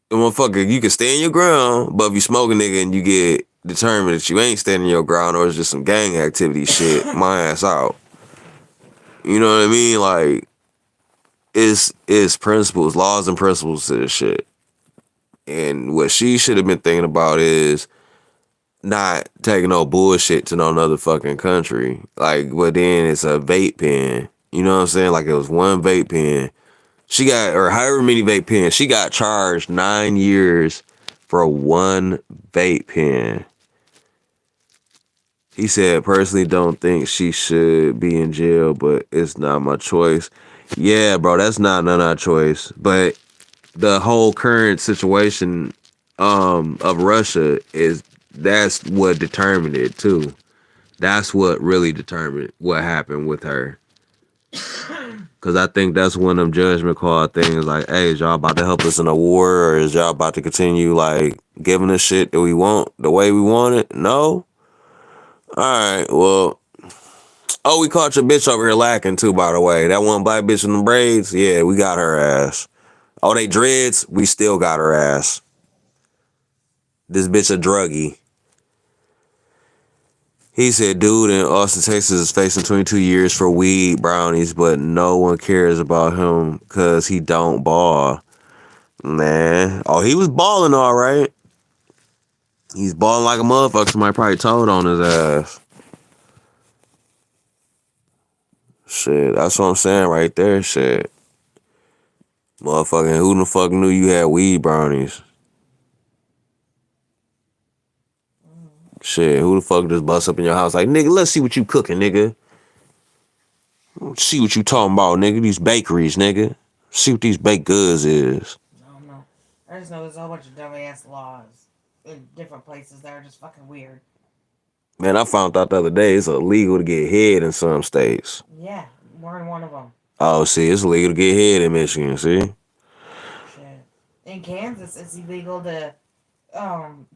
the motherfucker, you can stand your ground, but if you smoke a nigga and you get determined that you ain't standing your ground or it's just some gang activity shit, my ass out. You know what I mean? Like, it's principles, laws and principles to this shit. And what she should have been thinking about is not taking no bullshit to no other fucking country. Like, but then it's a vape pen. You know what I'm saying? Like it was one vape pen. She got, or however many vape pens, she got charged 9 years for one vape pen. He said, personally don't think she should be in jail, but it's not my choice. Yeah, bro, that's not our choice. But the whole current situation of Russia is that's what determined it too. That's what really determined what happened with her. Cause I think that's one of them judgment call things like, hey, is y'all about to help us in a war or is y'all about to continue like giving us shit that we want the way we want it? No? Alright, well, oh, we caught your bitch over here lacking too, by the way. That one black bitch in the braids, yeah, we got her ass. Oh, they dreads, we still got her ass. This bitch a druggie. He said, dude in Austin, Texas is facing 22 years for weed brownies, but no one cares about him because he don't ball. Man. Oh, he was balling all right. He's balling like a motherfucker. Somebody probably told on his ass. Shit, that's what I'm saying right there. Shit. Motherfucking, who the fuck knew you had weed brownies? Shit, who the fuck just bust up in your house like, nigga, let's see what you cooking, nigga. Let's see what you talking about, nigga. These bakeries, nigga. See what these baked goods is. I don't know. I just know there's a whole bunch of dumbass laws in different places that are just fucking weird. Man, I found out the other day it's illegal to get head in some states. Yeah, we're in one of them. Oh, see, it's illegal to get head in Michigan, see? Shit. In Kansas, it's illegal to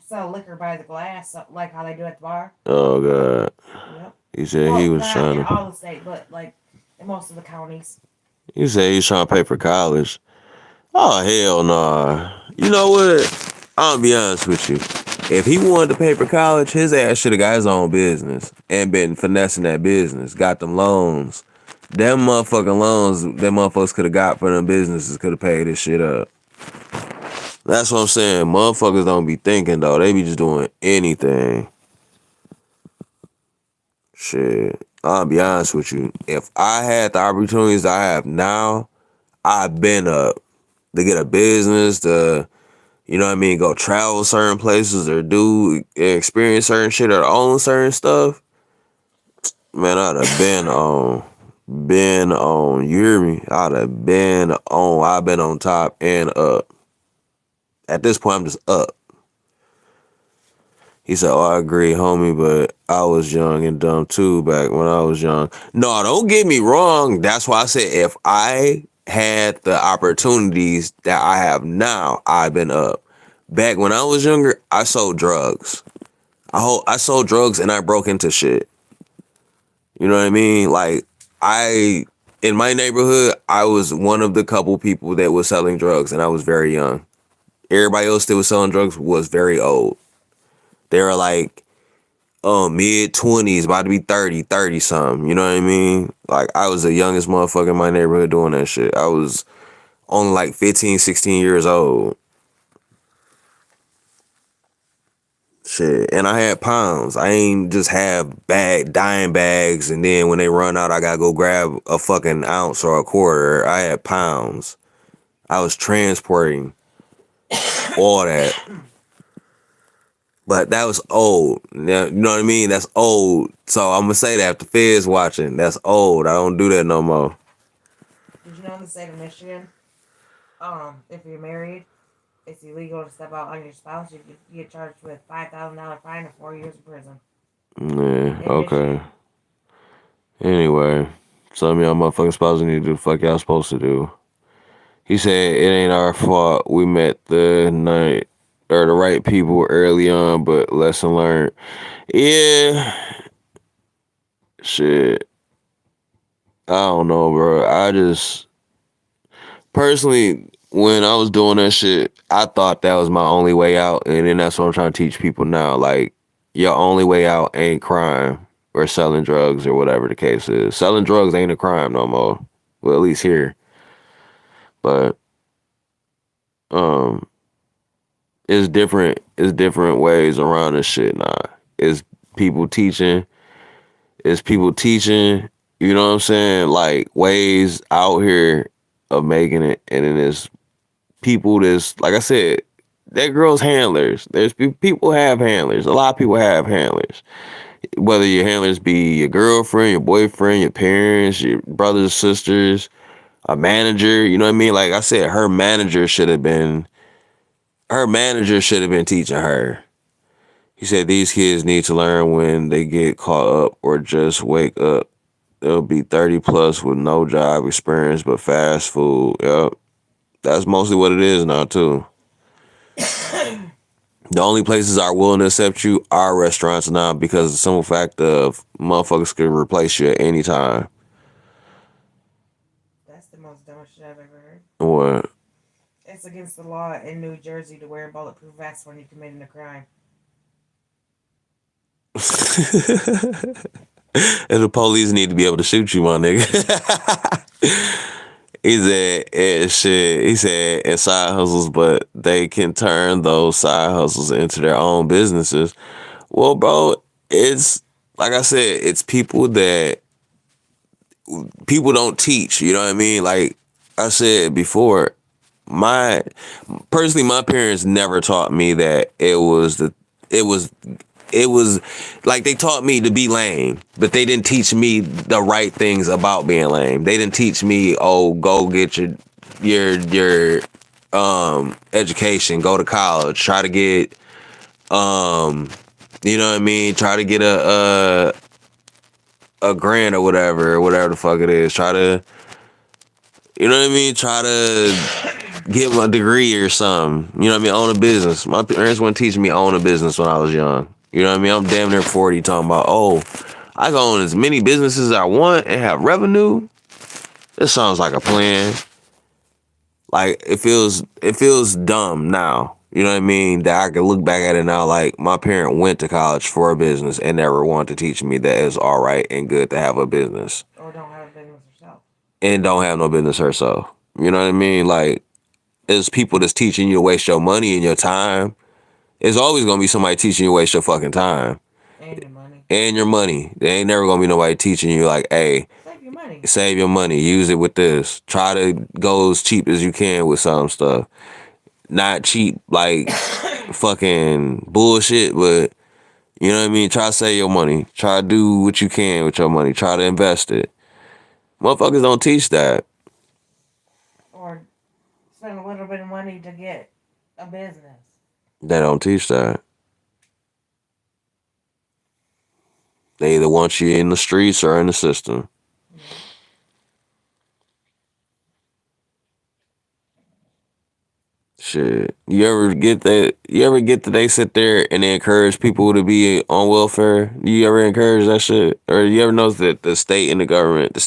sell liquor by the glass, like how they do at the bar. Oh, God. Yep. He said he Well, was not trying in to... all the state, but like in most of the counties. He said he was trying to pay for college. Oh, hell nah. You know what? I'll be honest with you. If he wanted to pay for college, his ass should have got his own business and been finessing that business. Got them loans. Them motherfucking loans them motherfuckers could have got for them businesses could have paid this shit up. That's what I'm saying. Motherfuckers don't be thinking, though. They be just doing anything. Shit. I'll be honest with you. If I had the opportunities I have now, I've been up to get a business, to, you know what I mean, go travel certain places or do experience certain shit or own certain stuff. Man, I'd have been on, you hear me? I've been on top and up. At this point, I'm just up. He said, oh, I agree, homie, but I was young and dumb too back when I was young. No, don't get me wrong. That's why I said if I had the opportunities that I have now, I've been up. Back when I was younger, I sold drugs. I sold drugs and I broke into shit. You know what I mean? Like, in my neighborhood, I was one of the couple people that was selling drugs and I was very young. Everybody else that was selling drugs was very old. They were like, mid-20s, about to be 30 something. You know what I mean? Like, I was the youngest motherfucker in my neighborhood doing that shit. I was only like 15, 16 years old. Shit. And I had pounds. I ain't just have dime bags and then when they run out, I gotta go grab a fucking ounce or a quarter. I had pounds. I was transporting all that. But that was old. Now, you know what I mean? That's old. So I'm gonna say that if the feds watching, that's old. I don't do that no more. Did you know in the state of Michigan, if you're married, it's illegal to step out on your spouse. You get charged with $5,000 fine or 4 years in prison. Yeah, In okay. Michigan. Anyway, some of y'all motherfucking spouses need to do the fuck y'all supposed to do. He said it ain't our fault we met the night or the right people early on, but lesson learned. Yeah, shit. I don't know, bro. I just personally, when I was doing that shit, I thought that was my only way out, and then that's what I'm trying to teach people now. Like, your only way out ain't crime or selling drugs or whatever the case is. Selling drugs ain't a crime no more. Well, at least here. But um, it's different. It's different ways around this shit now. It's people teaching. It's people teaching. You know what I'm saying? Like ways out here of making it, and then it's people that's like I said, that girl's handlers. There's people have handlers. A lot of people have handlers. Whether your handlers be your girlfriend, your boyfriend, your parents, your brothers, sisters, a manager. You know what I mean? Like I said, her manager should have been teaching her. He said these kids need to learn when they get caught up or just wake up. They'll be 30 plus with no job experience but fast food. Yep. That's mostly what it is now too. The only places are willing to accept you are restaurants now because of the simple fact of motherfuckers can replace you at any time. That's the most dumbest shit I've ever heard. What? It's against the law in New Jersey to wear a bulletproof vest when you're committing a crime. And the police need to be able to shoot you, my nigga. He said, shit. He said, and side hustles, but they can turn those side hustles into their own businesses. Well, bro, it's like I said, it's people don't teach. You know what I mean? Like I said before, my personally, my parents never taught me that it was it was like they taught me to be lame, but they didn't teach me the right things about being lame. They didn't teach me, oh, go get your education, go to college, try to get you know what I mean, try to get a grant or whatever the fuck it is. Try to, you know what I mean, try to get my degree or something. You know what I mean? Own a business. My parents weren't teaching me to own a business when I was young. You know what I mean? I'm damn near 40 talking about, oh, I can own as many businesses as I want and have revenue. This sounds like a plan. Like it feels dumb now. You know what I mean? That I can look back at it now like my parent went to college for a business and never wanted to teach me that it's all right and good to have a business. Or don't have a business herself. And don't have no business herself. You know what I mean? Like, there's people that's teaching you to waste your money and your time. There's always gonna be somebody teaching you to waste your fucking time And your money. and your money. There ain't never gonna be nobody teaching you like, hey, Save your money. save your money, use it with this. Try to go as cheap as you can with some stuff. Not cheap like fucking bullshit, but you know what I mean? Try to save your money. Try to do what you can with your money. Try to invest it. Motherfuckers don't teach that. Or spend a little bit of money to get a business. They don't teach that. They either want you in the streets or in the system. Shit. You ever get that they sit there and they encourage people to be on welfare? You ever encourage that shit? Or you ever notice that the state and the government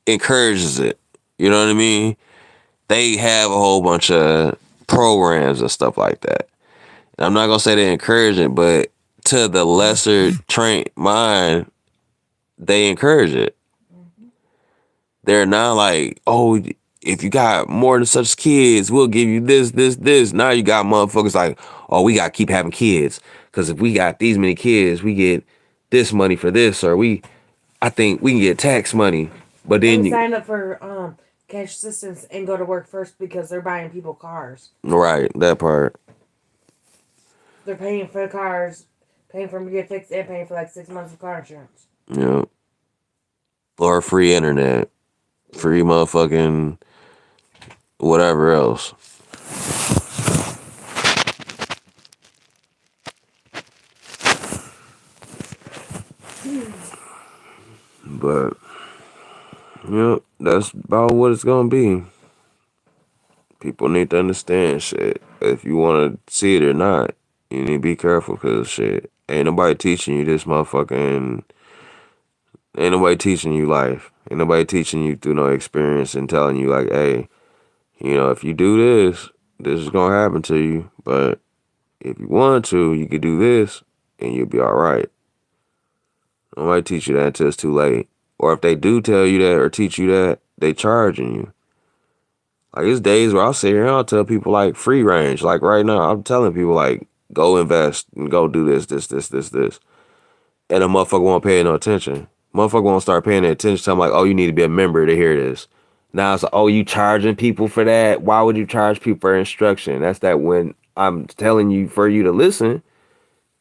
encourages it. You know what I mean? They have a whole bunch of programs and stuff like that. And I'm not gonna say they encourage it, but to the lesser trained mind, they encourage it. They're not like, oh, if you got more than such kids, we'll give you this, this, this. Now you got motherfuckers like, oh, we gotta keep having kids. Cause if we got these many kids, we get this money for this, or I think we can get tax money. But then And you, sign up for cash assistance and go to work first because they're buying people cars. right, that part. They're paying for the cars, paying for them to get fixed, and paying for like 6 months of car insurance. Yeah. Or free internet. Free motherfucking whatever else. But yep, that's about what it's gonna be. People need to understand shit. If you want to see it or not, you need to be careful because shit, ain't nobody teaching you this motherfucking. Ain't nobody teaching you life. Ain't nobody teaching you through no experience and telling you like, hey, if you do this, this is gonna happen to you. But if you want to, you could do this and you'll be all right. Nobody teach you that until it's too late. Or if they do tell you that or teach you that, they charging you. Like, it's days where I'll sit here and I'll tell people like free range. Like right now, I'm telling people like, go invest and go do this, this, this, this, this. And a motherfucker won't pay no attention. Motherfucker won't start paying attention to I'm like, oh, you need to be a member to hear this. Now it's like, oh, you charging people for that? Why would you charge people for instruction? That's that when I'm telling you for you to listen,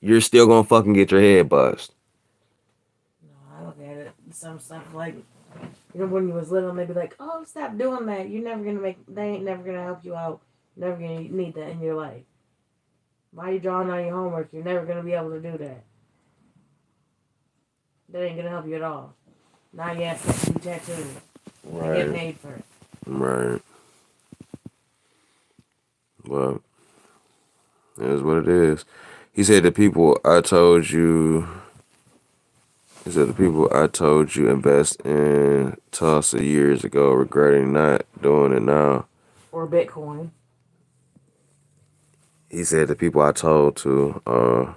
you're still gonna fucking get your head bust. No, I look at it. Some stuff like, when you was little, they'd be like, oh, stop doing that. You're never going to they ain't never going to help you out. You're never going to need that in your life. Why are you drawing on your homework? You're never going to be able to do that. That ain't going to help you at all. Now you have to be tattooed. And get paid for it. Right. Well, it is what it is. He said the people I told you invest in Tulsa years ago, regretting not doing it now. Or Bitcoin. He said the people I told to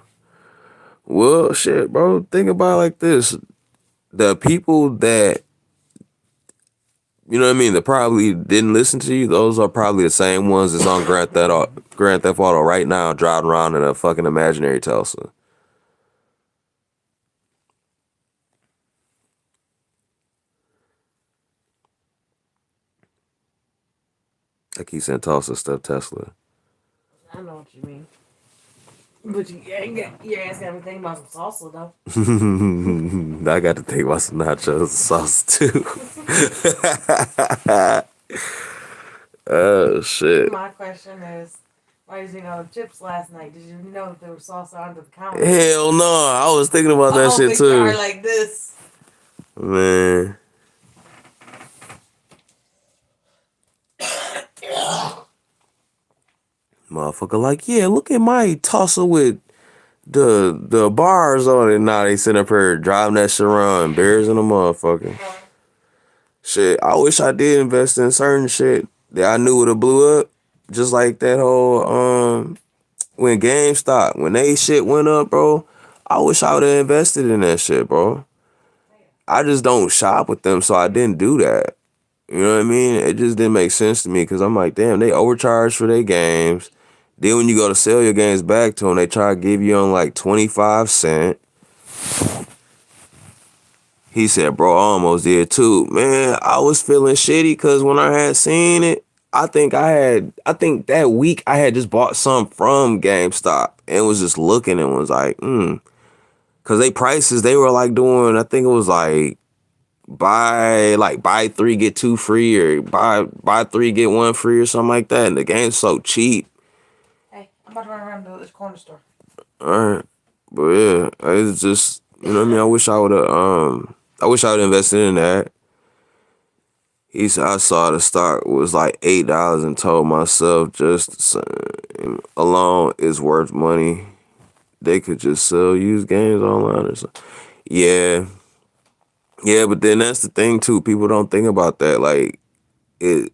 Well, shit, bro. Think about it like this: the people that you know what I mean that probably didn't listen to you. Those are probably the same ones that's on Grand Theft Auto right now, driving around in a fucking imaginary Tesla. I keep saying Tulsa stuff, Tesla. I know what you mean. But you ain't got your ass got me thinking about some salsa though. I got to think about some nachos sauce too. Oh shit. My question is, why did you know chips last night? Did you know that there was salsa under the counter? Hell no, I was thinking about A that whole shit big jar too. like this. Man, motherfucker, like, yeah, look at my tosser with the bars on it. Nah, they sitting up here driving that shit around, bears in the motherfucker. Shit, I wish I did invest in certain shit that I knew would have blew up. Just like that whole when GameStop, when they shit went up, bro. I wish I would have invested in that shit, bro. I just don't shop with them, so I didn't do that. You know what I mean? It just didn't make sense to me because I'm like, damn, they overcharge for their games. Then when you go to sell your games back to them, they try to give you on like 25 cents. He said, bro, I almost did too. Man, I was feeling shitty because when I had seen it, I think that week I had just bought some from GameStop and was just looking and was like, Cause they prices, they were like doing, I think it was like buy three, get two free or buy three, get one free or something like that. And the game's so cheap. Hey, I'm about to run around to this corner store. Alright. But yeah, it's just, you know what I mean? I wish I would have invested in that. He said I saw the stock was like $8 and told myself just alone is worth money. They could just sell used games online or something. Yeah. Yeah, but then that's the thing too. People don't think about that. Like it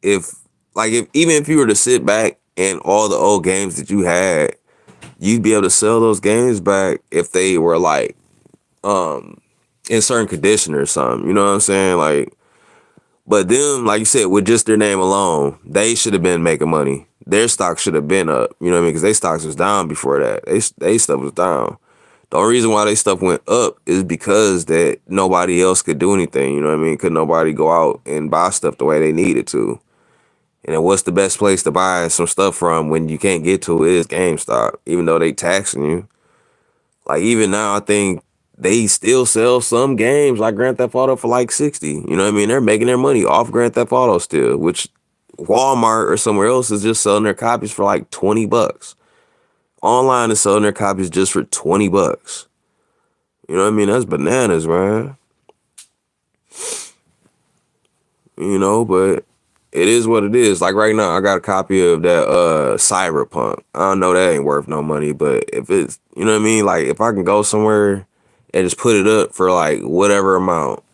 if if even if you were to sit back and all the old games that you had, you'd be able to sell those games back if they were like in certain condition or something. You know what I'm saying? Like, but them, like you said, with just their name alone, they should have been making money. Their stock should have been up. You know what I mean? Because their stocks was down before that. They stuff was down. The only reason why they stuff went up is because that nobody else could do anything. You know what I mean? Could nobody go out and buy stuff the way they needed to? And then what's the best place to buy some stuff from when you can't get to it is GameStop, even though they taxing you. Like even now, I think they still sell some games like Grand Theft Auto for like 60. You know what I mean? They're making their money off Grand Theft Auto still, which Walmart or somewhere else is just selling their copies for like $20. Online is selling their copies just for $20. You know what I mean? That's bananas, man. You know, but it is what it is. Like right now, I got a copy of that Cyberpunk. I don't know that ain't worth no money, but if it's you know what I mean, like if I can go somewhere and just put it up for like whatever amount,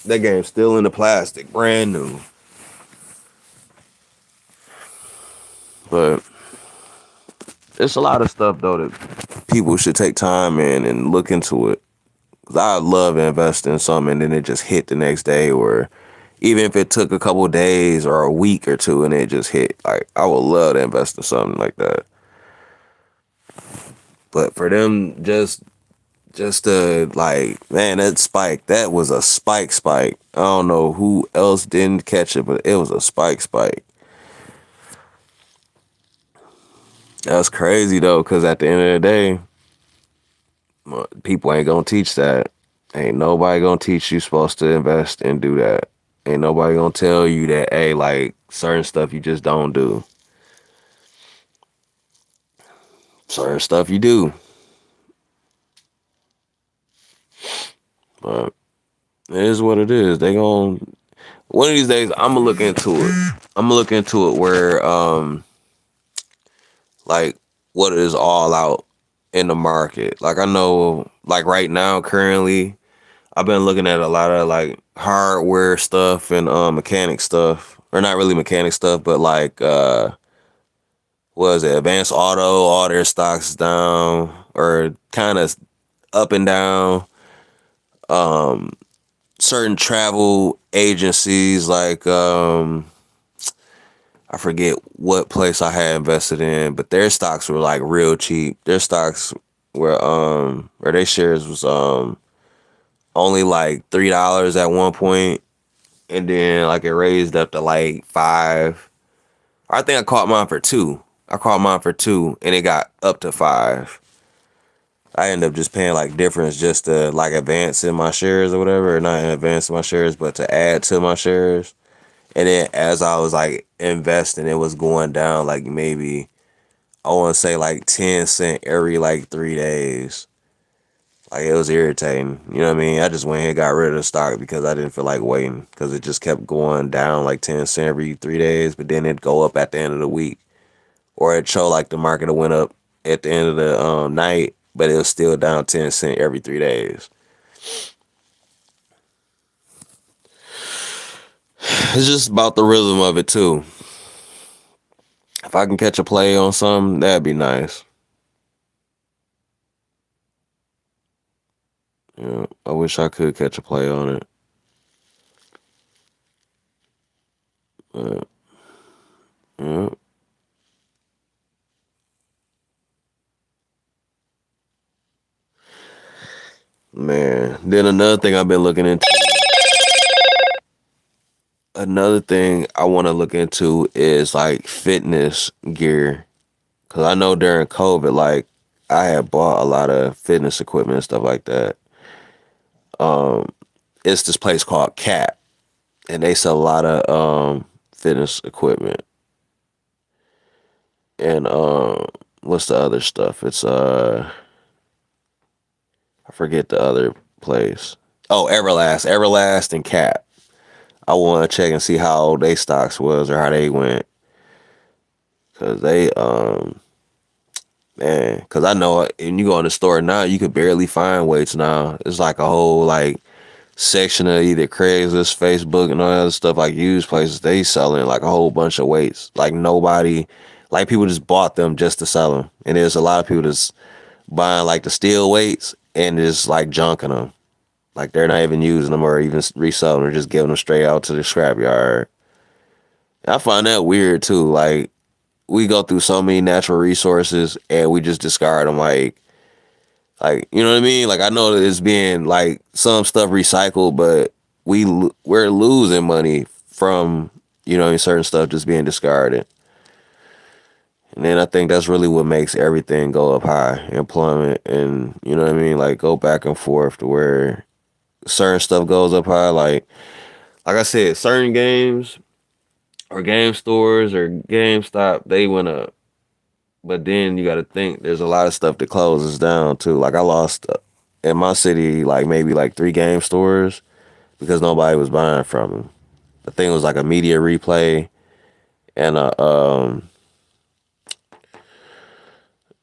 that game's still in the plastic, brand new. But it's a lot of stuff though that people should take time in and look into it. Cause I love investing in something and then it just hit the next day, or even if it took a couple of days or a week or two and it just hit. Like I would love to invest in something like that. But for them just to like, man, that spike, that was a spike. I don't know who else didn't catch it, but it was a spike. That's crazy though, cause at the end of the day, people ain't gonna teach that. Ain't nobody gonna teach you supposed to invest and do that. Ain't nobody gonna tell you that, hey, like certain stuff you just don't do. Certain stuff you do. But it is what it is. They gon' one of these days I'm gonna look into it. I'm gonna look into it where like what it is all out in the market. Like I know like right now currently I've been looking at a lot of like hardware stuff and mechanic stuff. Or not really mechanic stuff, but like what is it, Advanced Auto, all their stocks down or kind of up and down. Um, Certain travel agencies like I forget what place I had invested in, but their stocks were like real cheap. Their stocks were or their shares was only like $3 at one point, and then like it raised up to like five. I think I caught mine for two. I caught mine for two, and it got up to five. I ended up just paying like difference just to like advance in my shares or whatever, or not advance in my shares, but to add to my shares. And then as I was like investing, it was going down like maybe I want to say like 10 cent every like 3 days. Like it was irritating. You know what I mean? I just went ahead and got rid of the stock because I didn't feel like waiting because it just kept going down like 10 cent every 3 days, but then it'd go up at the end of the week. Or it show like the market went up at the end of the night, but it was still down 10 cent every 3 days. It's just about the rhythm of it too. If I can catch a play on something, that'd be nice. Yeah, I wish I could catch a play on it. But, yeah, man. Then another thing I've been looking into. Another thing I want to look into is like fitness gear, cause I know during COVID, like I had bought a lot of fitness equipment and stuff like that. Um, it's this place called Cap, and they sell a lot of fitness equipment. And what's the other stuff? It's I forget the other place. Oh, Everlast and Cap. I want to check and see how they stocks was or how they went, cause they man, cause I know when you go in the store now, you could barely find weights now. It's like a whole like section of either Craigslist, Facebook, and all that other stuff like used places. They selling like a whole bunch of weights. Like nobody, like people just bought them just to sell them, and there's a lot of people that's buying like the steel weights and just like junking them. Like they're not even using them or even reselling or just giving them straight out to the scrapyard. I find that weird too. Like we go through so many natural resources and we just discard them. Like you know what I mean? Like I know that it's being like some stuff recycled, but we're losing money from certain stuff just being discarded. And then I think that's really what makes everything go up high, employment, and you know what I mean, like go back and forth to where certain stuff goes up high. Like I said, certain games or game stores or GameStop, they went up. But then you got to think there's a lot of stuff that closes down too. Like I lost in my city like maybe like 3 game stores because nobody was buying from them. The thing was like a media replay and a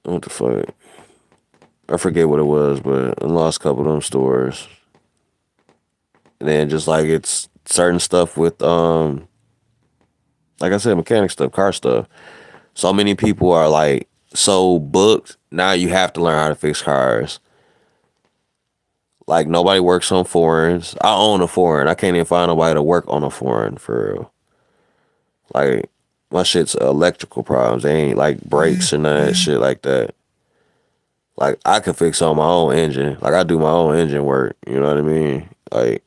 what the fuck, I forget what it was, but I lost a couple of them stores. And then just like it's certain stuff with like I said, mechanic stuff, car stuff. So many people are like so booked. Now you have to learn how to fix cars. Like nobody works on foreigns. I own a foreign. I can't even find nobody to work on a foreign for real. Like my shit's electrical problems. They ain't like brakes or none of that shit like that. Like I could fix on my own engine. Like I do my own engine work. You know what I mean? Like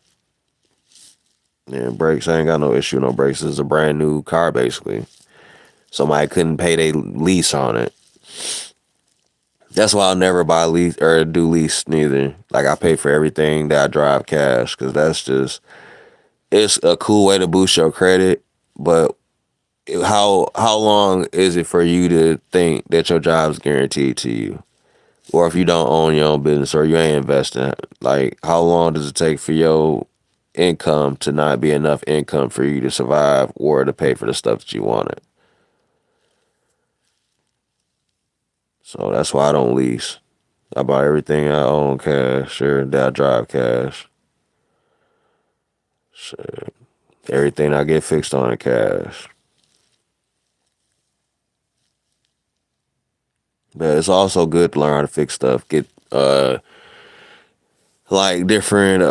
yeah, brakes. I ain't got no issue with no brakes. It's a brand new car basically. Somebody couldn't pay their lease on it. That's why I'll never buy lease or do lease neither. Like I pay for everything that I drive cash because that's just it's a cool way to boost your credit. But how long is it for you to think that your job's guaranteed to you? Or if you don't own your own business or you ain't investing, like how long does it take for your income to not be enough income for you to survive or to pay for the stuff that you wanted? So that's why I don't lease. I buy everything I own cash or that I drive cash. Shit. Everything I get fixed on in cash. But it's also good to learn how to fix stuff. Get like different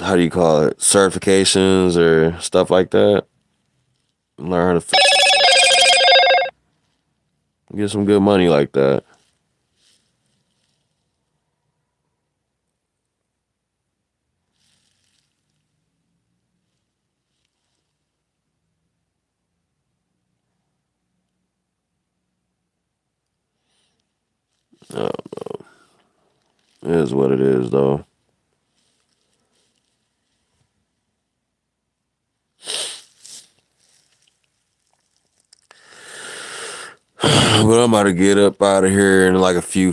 how do you call it, certifications or stuff like that. Learn how to get some good money like that. Uh, it is what it is, though. But I'm about to get up out of here in like a few.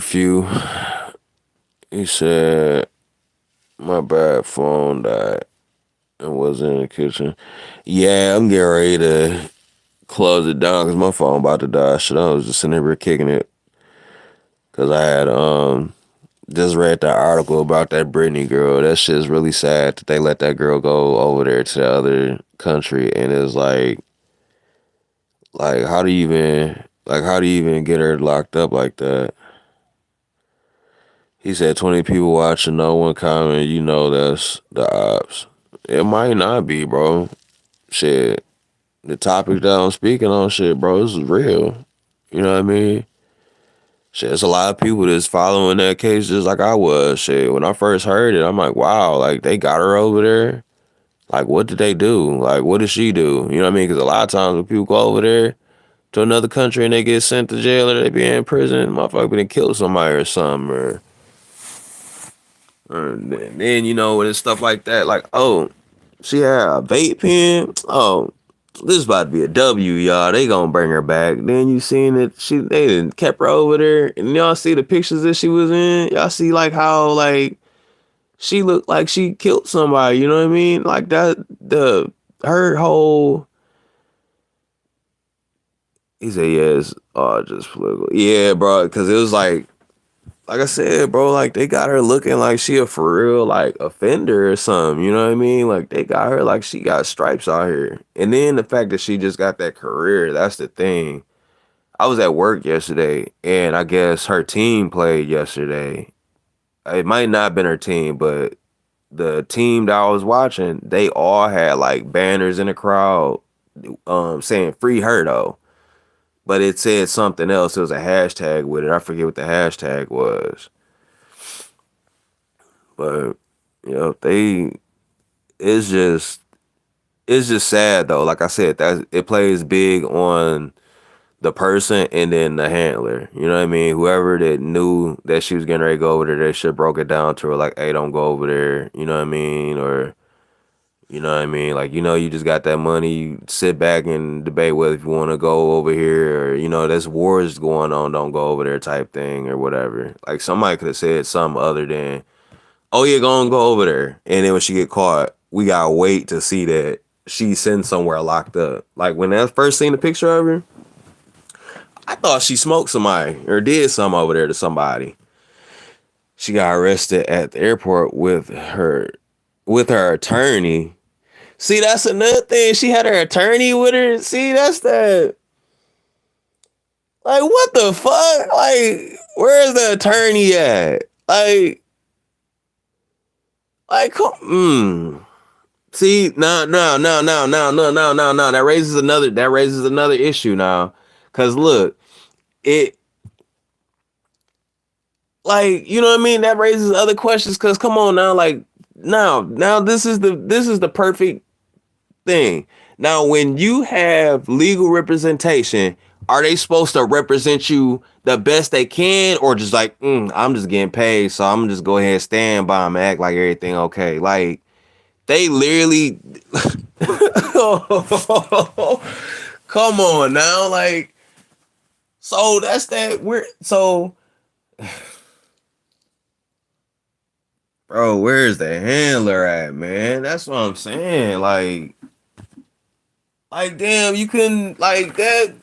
He said my bad phone died and was in the kitchen. Yeah, I'm getting ready to close it down because my phone about to die. Shit, I was just sitting here kicking it because I had just read that article about that Brittany girl. That shit's really sad that they let that girl go over there to the other country, and it's like how do you even get her locked up like that? He said 20 people watching, no one comment. You know that's the ops. It might not be, bro. Shit, the topic that I'm speaking on, shit, bro, this is real. You know what I mean? Shit, there's a lot of people that's following that case just like I was. Shit, when I first heard it, I'm like, wow, like they got her over there. Like, what did they do? Like, what did she do? You know what I mean? Because a lot of times when people go over there to another country and they get sent to jail or they be in prison, motherfucker been killed somebody or something. Or then, you know, when it's stuff like that, like, oh, she had a vape pen. Oh, this is about to be a W, y'all. They gonna bring her back. Then you seen that they didn't kept her over there, and y'all see the pictures that she was in. Y'all see like how like she looked like she killed somebody. You know what I mean? Like that her whole. He said, "Yeah, it's all just political." Yeah, bro, because it was like I said, bro, like they got her looking like she a for real like offender or something. You know what I mean? Like they got her like she got stripes out here. And then the fact that she just got that career, that's the thing. I was at work yesterday, and I guess her team played yesterday. It might not have been her team, but the team that I was watching, they all had like banners in the crowd, saying "Free her" though. But it said something else. It was a hashtag with it. I forget what the hashtag was. But you know, it's just it's just sad though. Like I said, that it plays big on the person and then the handler. You know what I mean? Whoever that knew that she was getting ready to go over there, they should broke it down to her like, hey, don't go over there. You know what I mean? Or you know what I mean? Like, you know, you just got that money. You sit back and debate whether if you want to go over here or, you know, there's wars going on. Don't go over there type thing or whatever. Like, somebody could have said something other than, oh, yeah, go over there. And then when she get caught, we got to wait to see that she's sitting somewhere locked up. Like, when I first seen the picture of her, I thought she smoked somebody or did something over there to somebody. She got arrested at the airport with her attorney. See, that's another thing. She had her attorney with her. See, that's that. Like, what the fuck? Like, where's the attorney at? Come. See, no. That raises another. That raises another issue now. Cause look, it like you know what I mean. That raises other questions. Cause come on now, like now this is the perfect thing. Now, when you have legal representation, are they supposed to represent you the best they can, or just like, I'm just getting paid, so I'm just go ahead and stand by them and act like everything okay? Like they literally, come on now, like so that's that we're so, bro. Where's the handler at, man? That's what I'm saying. Like damn, you couldn't like that.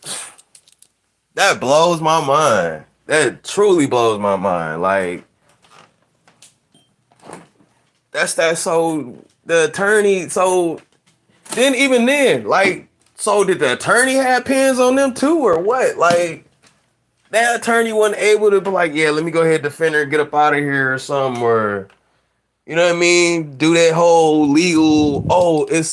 That blows my mind. That truly blows my mind. Like that's that. So the attorney. So then even then, like, so did the attorney have pins on them too, or what? Like that attorney wasn't able to be like, yeah, let me go ahead, defend her, get up out of here or something, or you know what I mean? Do that whole legal. Oh, you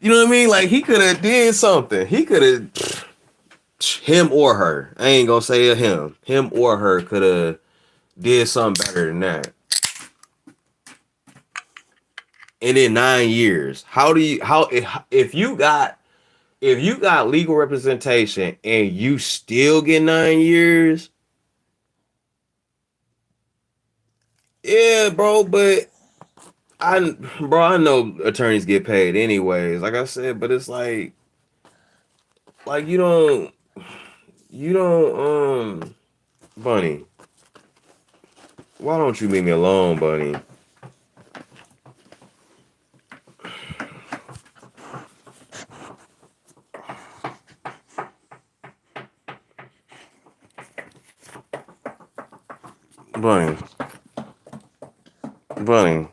know what I mean? Like he could have did something. He could have him or her. I ain't gonna say him. Him or her could have did something better than that. And in 9 years, how do you how if you got legal representation and you still get 9 years, yeah, bro. But I know attorneys get paid anyways. Like I said, but it's like you don't Bunny. Why don't you leave me alone, Bunny? Bunny, Bunny,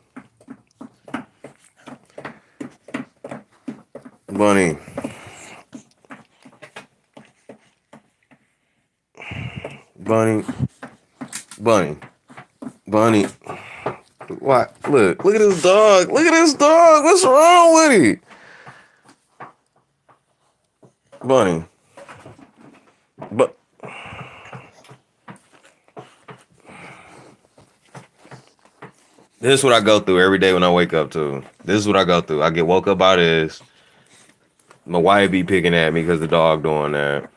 Bunny, Bunny, Bunny, Bunny. What? Look at this dog. Look at this dog. What's wrong with it? Bunny. But this is what I go through every day when I wake up too. This is what I go through. I get woke up by this. My wife be picking at me because the dog doing that.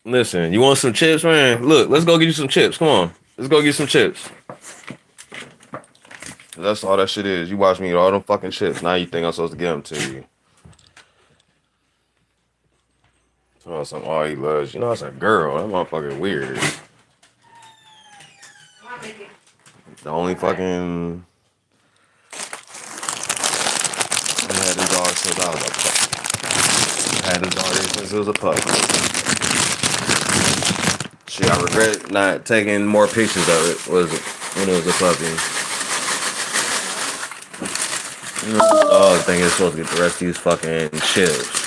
Listen, you want some chips, man? Look, let's go get you some chips. Come on. Let's go get some chips. That's all that shit is. You watch me eat all them fucking chips. Now you think I'm supposed to give them to you. Oh, some all he loves. You know, it's a girl. That motherfucker weird. The only fucking I had this dog since I was a pup. I had this dog since it was a pup. Shit, I regret not taking more pictures of it. Was when it was a puppy. You know, this dog think it's supposed to get the rest of these fucking chips.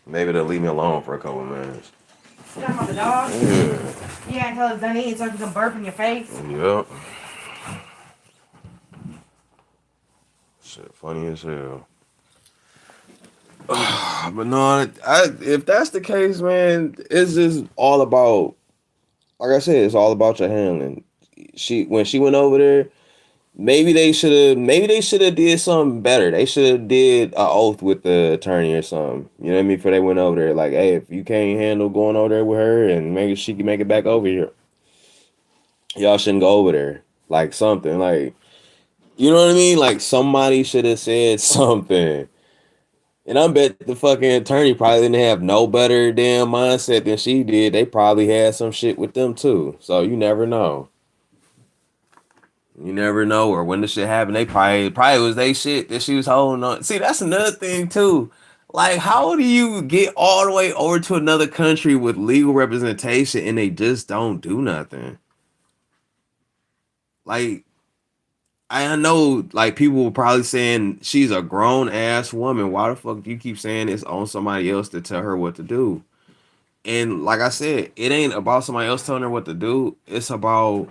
Maybe they'll leave me alone for a couple minutes. You talking about the dog? Yeah. Yeah, until it's done eating so it can come burp in your face. Yep. Shit, funny as hell. But no, if that's the case, man, it's just all about. Like I said, it's all about your handling. When she went over there, maybe they should have did something better. They should have did a oath with the attorney or something. You know what I mean? Before they went over there, like, hey, if you can't handle going over there with her and maybe she can make it back over here, y'all shouldn't go over there. Like something, like you know what I mean? Like somebody should have said something. And I bet the fucking attorney probably didn't have no better damn mindset than she did. They probably had some shit with them too. So you never know. You never know. Or when the shit happened, they probably was they shit that she was holding on. See, that's another thing too. Like, how do you get all the way over to another country with legal representation and they just don't do nothing? Like, I know, like, people were probably saying she's a grown ass woman. Why the fuck do you keep saying it's on somebody else to tell her what to do? And like I said, it ain't about somebody else telling her what to do. It's about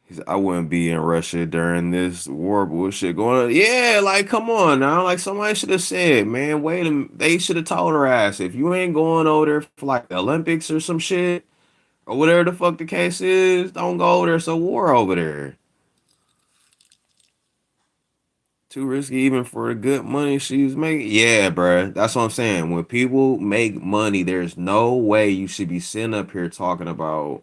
he said, I wouldn't be in Russia during this war bullshit going on. Yeah, like come on now. Like somebody should have said, man, wait a minute. They should have told her ass if you ain't going over there for like the Olympics or some shit or whatever the fuck the case is, don't go over there. It's a war over there. Too risky even for the good money she's making. Yeah, bruh. That's what I'm saying. When people make money, there's no way you should be sitting up here talking about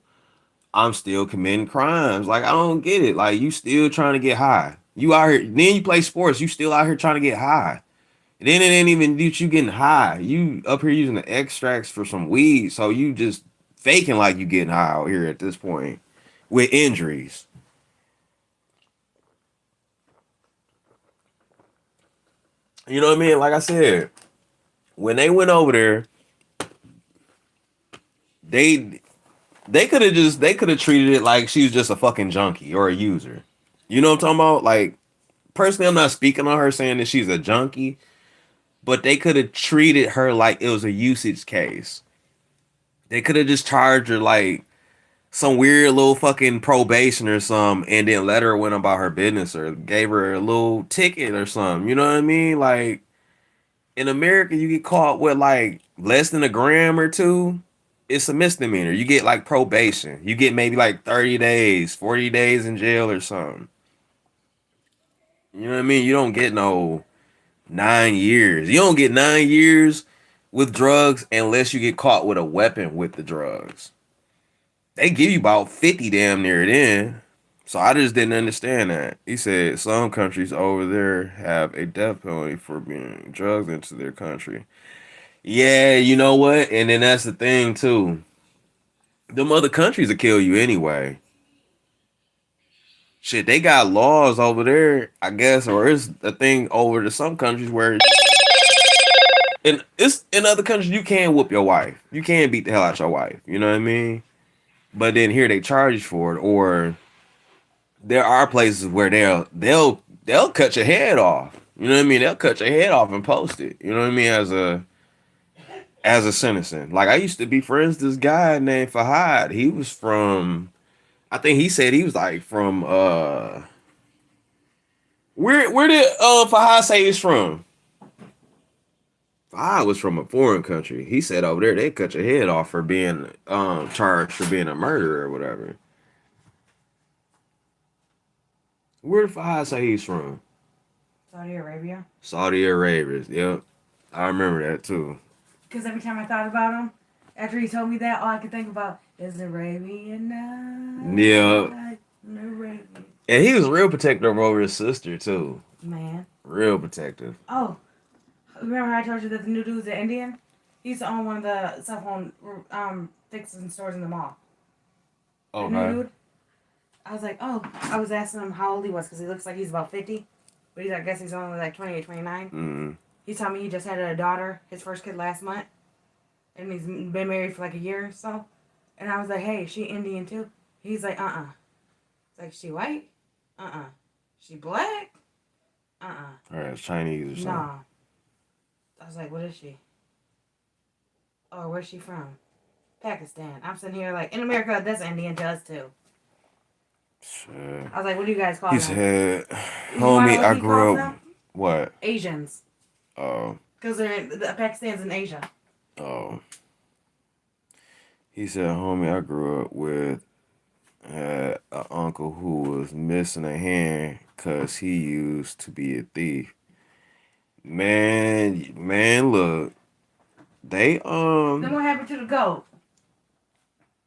I'm still committing crimes. Like I don't get it. Like you still trying to get high. You out here, then you play sports, you still out here trying to get high. And then it ain't even you getting high. You up here using the extracts for some weed, so you just faking like you getting high out here at this point with injuries. You know what I mean? Like I said, when they went over there, they they could have treated it like she was just a fucking junkie or a user. You know what I'm talking about? Like personally, I'm not speaking on her saying that she's a junkie, but they could have treated her like it was a usage case. They could have just charged her like some weird little fucking probation or something, and then let her went about her business or gave her a little ticket or something. You know what I mean? Like in America, you get caught with like less than a gram or two, it's a misdemeanor. You get like probation. You get maybe like 30 days, 40 days in jail or something. You know what I mean? You don't get no 9 years. You don't get 9 years with drugs unless you get caught with a weapon with the drugs. They give you about 50 damn near then. So I just didn't understand that. He said some countries over there have a death penalty for bringing drugs into their country. Yeah, you know what? And then that's the thing too. Them other countries will kill you anyway. Shit, they got laws over there, I guess, or it's a thing over to some countries where and it's in other countries you can whoop your wife. You can beat the hell out your wife. You know what I mean? But then here they charge you for it, or there are places where they'll cut your head off. You know what I mean? They'll cut your head off and post it. You know what I mean? As a sentencing. Like I used to be friends with this guy named Fahad. He was from I think he said he was like from where did Fahad say he's from? Fahad was from a foreign country. He said over there they cut your head off for being charged for being a murderer or whatever. Where did Fahad say he's from? Saudi Arabia. Saudi Arabia. Yep. I remember that too. Because every time I thought about him, after he told me that, all I could think about is Arabian Night. Yeah. Arabian. And he was real protective over his sister too. Man. Real protective. Oh, remember I told you that the new dude's an Indian? He used to own one of the cell phone fixing stores in the mall. Okay. The new dude. I was like, oh, I was asking him how old he was because he looks like he's about 50. But I guess he's only like 28, 29. Mm-hmm. He told me he just had a daughter, his first kid last month. And he's been married for like a year or so. And I was like, hey, she Indian too? He's like, uh-uh. It's like, she white? Uh-uh. She black? Uh-uh. Or Chinese or something. No. I was like, what is she? Oh, where's she from? Pakistan. I'm sitting here like, in America, that's Indian to us too. Shit. I was like, what do you guys call He them? said, You homie, know what I he grew calls up. them? What? Asians. Oh. Because Pakistan's in Asia. Oh. He said, homie, I grew up with an uncle who was missing a hand because he used to be a thief. Man, look. They, Then what happened to the goat?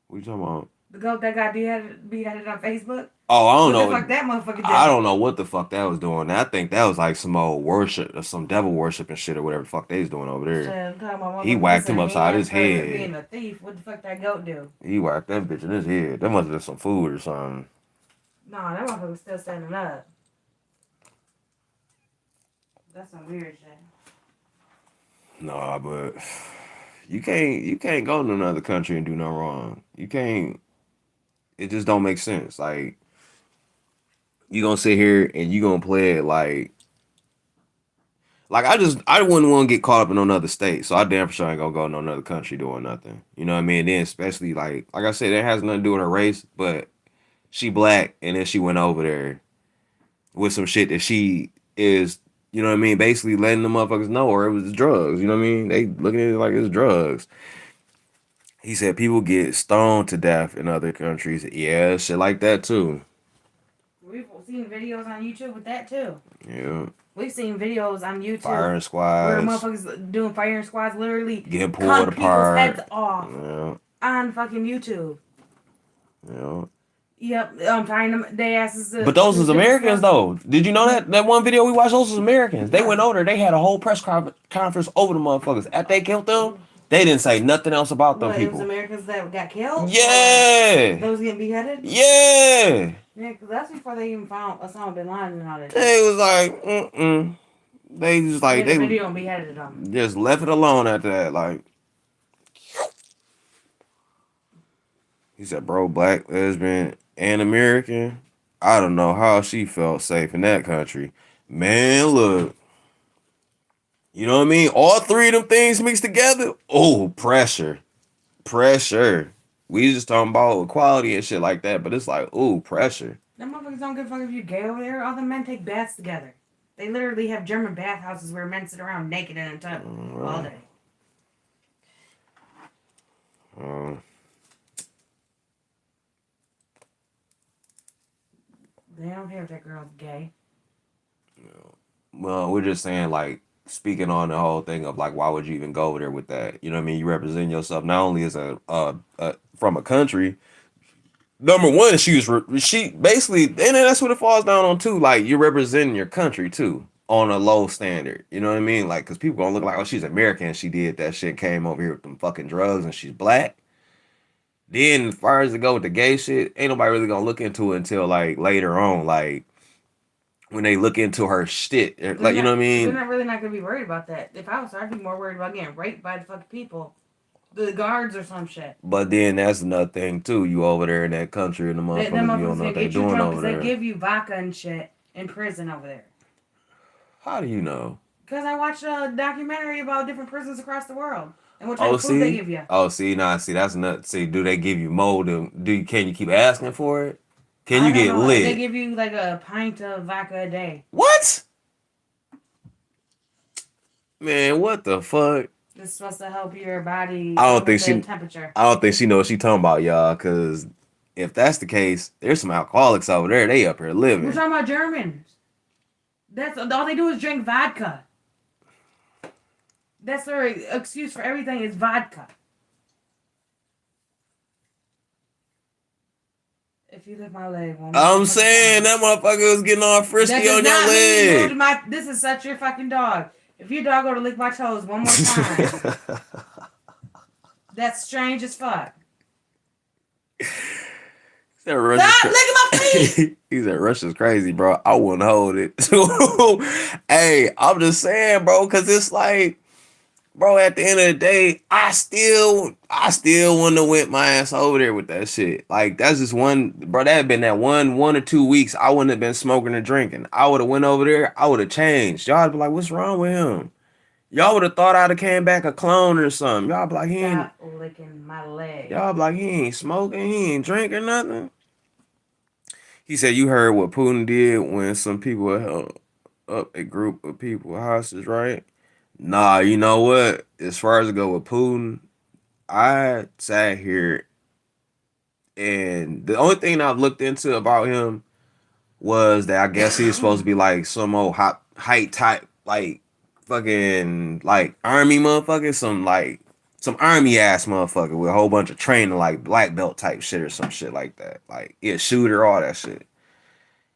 what you talking about? The goat that got beheaded on Facebook? Oh, I don't What know. the fuck that motherfucker did? I don't know what the fuck that was doing. I think that was like some old worship or some devil worship and shit or whatever the fuck they was doing over there. Shit, I'm talking about He motherfucker whacked him missing upside hands his for head. being a thief. What the fuck that goat do? He whacked that bitch in his head. That must have been some food or something. Nah, that motherfucker's still standing up. That's some weird shit. Nah, but you can't go to another country and do no wrong. You can't. It just don't make sense. Like you gonna sit here and you gonna play it like I wouldn't want to get caught up in another state, so I damn for sure ain't gonna go to no another country doing nothing. You know what I mean? And then especially like I said, that has nothing to do with her race, but she black and then she went over there with some shit that she is, you know what I mean, basically letting the motherfuckers know or it was drugs. You know what I mean? They looking at it like it's drugs. He said people get stoned to death in other countries. Yeah, shit like that too. We've seen videos on YouTube with that too. Yeah. We've seen videos on YouTube Firing where squads. motherfuckers doing firing squads literally Getting pulled cut apart. people's heads off Yeah. on fucking YouTube. Yeah. Yep, tying them their asses. But those was Americans though. Did you know that one video we watched? Those was Americans. They went over there. They had a whole press conference over the motherfuckers. After they killed them, they didn't say nothing else about them What, it was people. Americans that got killed? Yeah. Those getting beheaded? Yeah. Yeah, because that's before they even found Osama bin Laden and all that shit. They was like, They just They like had a video and beheaded them. just left it alone after that. Like he said, bro, black, lesbian, and American. I don't know how she felt safe in that country. Man, look. You know what I mean? All three of them things mixed together. Oh, pressure. Pressure. We just talking about equality and shit like that, but it's like, ooh, pressure. Them motherfuckers don't give a fuck if you're gay over there. All the men take baths together. They literally have German bathhouses where men sit around naked in a tub all day. They don't care if that girl's gay. Well, we're just saying, like, speaking on the whole thing of like, why would you even go over there with that? You know what I mean? You represent yourself not only as a from a country. Number one, she basically, and that's what it falls down on too. Like, you're representing your country too on a low standard. You know what I mean? Like, because people gonna look like, oh, she's American. She did that shit. Came over here with them fucking drugs, and she's black. Then, as far as to go with the gay shit, ain't nobody really gonna look into it until like later on, like when they look into her shit. Like, you know what I They're mean? not really not gonna be worried about that. If I was her, I'd be more worried about getting raped by the fucking people, the guards or some shit. But then that's another thing too. You over there in that country and the motherfuckers, you don't know what they doing over there. They give you vodka and shit in prison over there. How do you know? Because I watched a documentary about different prisons across the world and what type of food they give you. Oh, see, that's nuts. See, do they give you mold? Can you keep asking for it? Can you get lit? They give you like a pint of vodka a day. What? Man, what the fuck? It's supposed to help your body. I don't think she temperature. I don't think she knows what she talking about, y'all. Cause if that's the case, there's some alcoholics over there. They up here living. We're talking about Germans. That's all they do is drink vodka. That's their excuse for everything is vodka. If you lift my leg, I'm saying that motherfucker was getting all frisky on your leg. This is such your fucking dog. If your dog go to lick my toes one more time, that's strange as fuck. Stop licking my feet. He said Russia's crazy, bro. I wouldn't hold it. Hey, I'm just saying, bro, because it's like, bro, at the end of the day, I still wouldn't have went my ass over there with that shit. Like, that's just one, bro, that had been that one or 2 weeks, I wouldn't have been smoking or drinking. I would have went over there, I would have changed. Y'all would be like, what's wrong with him? Y'all would have thought I'd have came back a clone or something. Y'all be like, he ain't licking my leg. Y'all be like, he ain't smoking, he ain't drinking nothing. He said, you heard what Putin did when some people held up a group of people hostage, right? Nah, you know what? As far as I go with Putin, I sat here and the only thing I've looked into about him was that I guess he's supposed to be like some old height type, like fucking like army motherfucker, some army ass motherfucker with a whole bunch of training, like black belt type shit or some shit like that. Like, yeah, shooter, all that shit.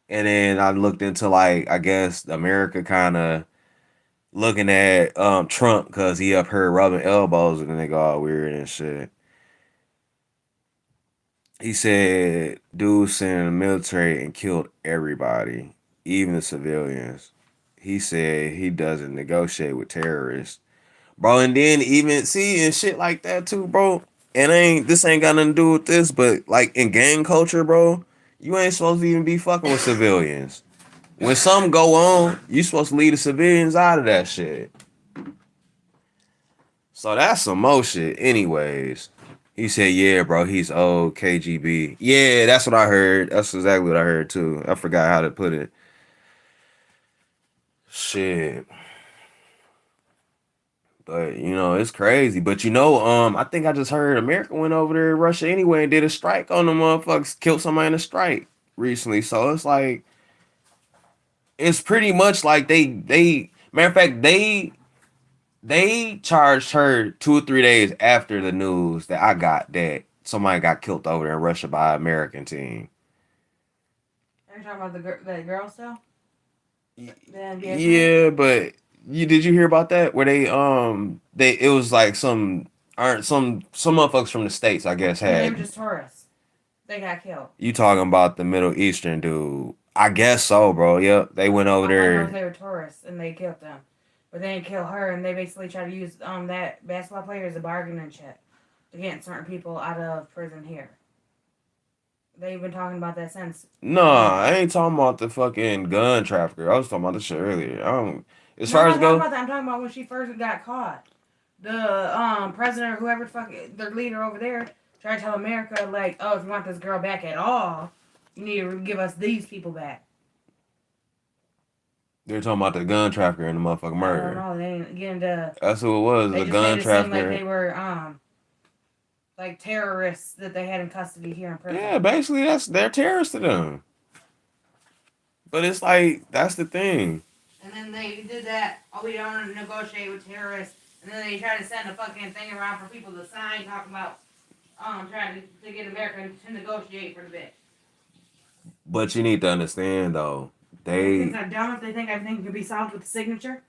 And then I looked into like, I guess America kind of looking at Trump because he up here rubbing elbows and they go all weird and shit. He said, dude sent in the military and killed everybody, even the civilians. He said he doesn't negotiate with terrorists. Bro, and then even see and shit like that too, bro. And this ain't got nothing to do with this, but like in gang culture, bro, you ain't supposed to even be fucking with civilians. When something go on, you supposed to leave the civilians out of that shit. So that's some more shit. Anyways, he said, yeah, bro, he's old KGB. Yeah, that's what I heard. That's exactly what I heard too. I forgot how to put it. Shit. But, you know, it's crazy. But, you know, I think I just heard America went over there to Russia anyway and did a strike on them motherfuckers, killed somebody in a strike recently. So it's like, it's pretty much like they matter of fact, they charged her 2 or 3 days after the news that I got that somebody got killed over there in Russia by an American team. Are you talking about the girl still? Yeah, but did you hear about that? Where it was like some motherfuckers from the States, I guess, had. They were just tourists. They got killed. You talking about the Middle Eastern dude? I guess so, bro. Yep, they went over there. They were tourists and they killed them. but they didn't kill her, and they basically try to use that basketball player as a bargaining chip to get certain people out of prison here. They've been talking about that since. Nah, I ain't talking about the fucking gun trafficker. I was talking about the shit earlier. I don't. As No, I'm far not as talking go, about that. I'm talking about when she first got caught. The president or whoever the fuck their leader over there tried to tell America like, oh, if you want this girl back at all, you need to give us these people back. they're talking about the gun trafficker and the motherfucking I don't murder. know. They didn't get into. That's who it was. They The just made gun it seem like trafficker. they were like terrorists that they had in custody here in Yeah, prison. basically they're terrorists to them. But it's like that's the thing. And then they did that. Oh, we don't negotiate with terrorists. And then they tried to send a fucking thing around for people to sign, talking about trying to get America to negotiate for the bit. But you need to understand though, They think they. I'm dumb if they think everything can be solved with a signature.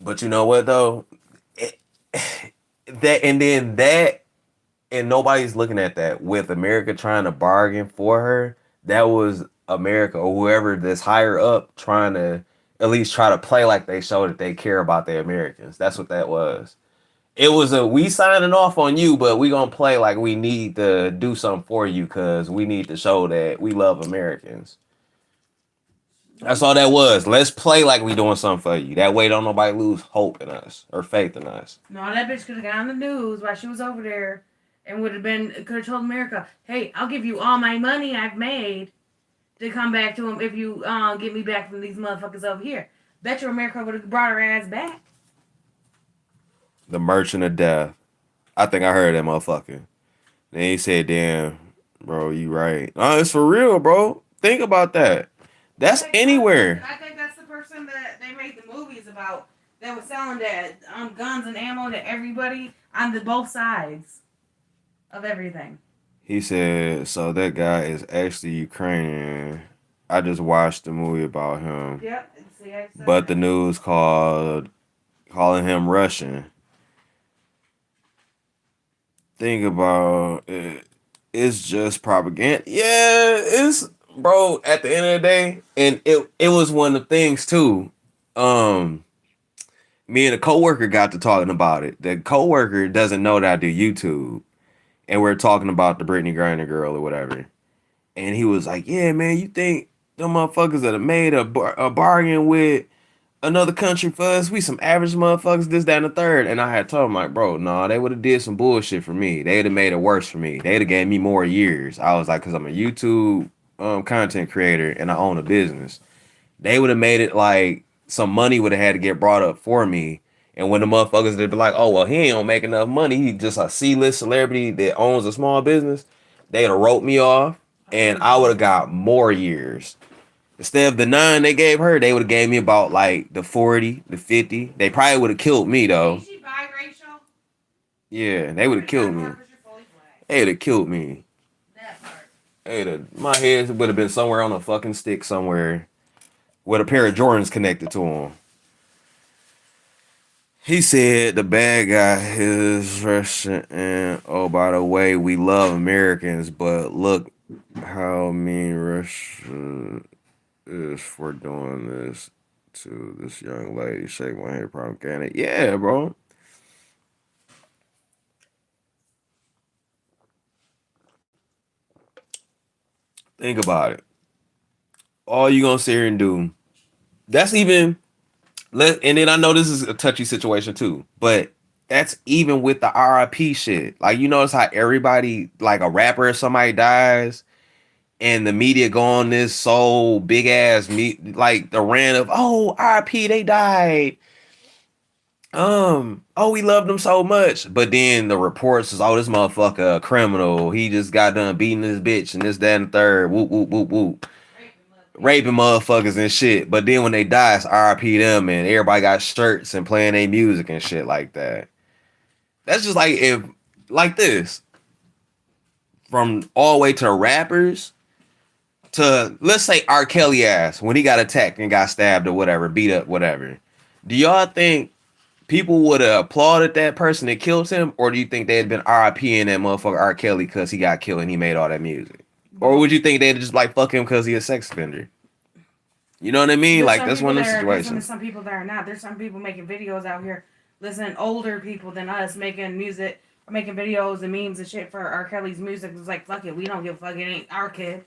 But you know what though, it, that and then that and nobody's looking at that with America trying to bargain for her. That was America or whoever that's higher up trying to at least try to play like they show that they care about the Americans. That's what that was. It was a we signing off on you, but we gonna play like we need to do something for you because we need to show that we love Americans. That's all that was. Let's play like we doing something for you. That way, don't nobody lose hope in us or faith in us. No, that bitch could have got on the news while she was over there and would have been, could have told America, hey, I'll give you all my money I've made to come back to him if you get me back from these motherfuckers over here. Bet you America would have brought her ass back. The Merchant of Death. I think I heard that motherfucker. Then he said, "Damn, bro, you right. No, it's for real, bro. Think about that. That's anywhere. I think that's the person that they made the movies about that was selling that guns and ammo to everybody on the both sides of everything. He said, so that guy is actually Ukrainian. I just watched the movie about him, Yep. See, I said but the that. news calling him Russian. Think about it. It's just propaganda. Yeah, it's bro. At the end of the day, and it was one of the things too. Um, Me and a coworker got to talking about it. The coworker doesn't know that I do YouTube, and we're talking about the Brittany Griner girl or whatever. And he was like, "Yeah, man, you think them motherfuckers that have made a bargain with another country for us? We some average motherfuckers, this, that, and the third." And I had told him like, "Bro, nah, they would have did some bullshit for me. They'd have made it worse for me. They'd have gave me more years." I was like, "Cause I'm a YouTube content creator and I own a business. They would have made it like some money would have had to get brought up for me." And when the motherfuckers they'd be like, "Oh well, he ain't gonna make enough money. He just a C-list celebrity that owns a small business," they'd have wrote me off, and I would have got more years. Instead of the 9 they gave her, they would have gave me about like the 40, the 50. They probably would have killed me though. Is she biracial? Yeah, they would have killed me. They would have killed me. That part. My head would have been somewhere on a fucking stick somewhere with a pair of Jordans connected to him. He said the bad guy is Russian, and oh, by the way, we love Americans, but look how mean Russia is for doing this to this young lady. Shake my head, propaganda. Yeah, bro. Think about it. All you gonna sit here and do. That's even and then I know this is a touchy situation too, but that's even with the RIP shit. Like you notice how everybody, like a rapper or somebody dies, and the media go on this so big ass like the rant of oh RIP they died. Oh we loved them so much, but then the reports is oh this motherfucker a criminal. He just got done beating this bitch and this that and the third. Whoop whoop whoop whoop. Raping motherfuckers and shit. But then when they die, it's RIP them and everybody got shirts and playing their music and shit like that. That's just like if like this. From all the way to the rappers to let's say R. Kelly ass when he got attacked and got stabbed or whatever, beat up, whatever. Do y'all think people would have applauded that person that killed him, or do you think they'd been RIP in that motherfucker R. Kelly because he got killed and he made all that music? Or would you think they'd just like fuck him because he a sex offender? You know what I mean? There's Like some that's people one of that those are listening to situations. some people that are not. There's some people making videos out here, listening older people than us making music or making videos and memes and shit for R. Kelly's music. It's like fuck it, we don't give a fuck. It ain't our kid.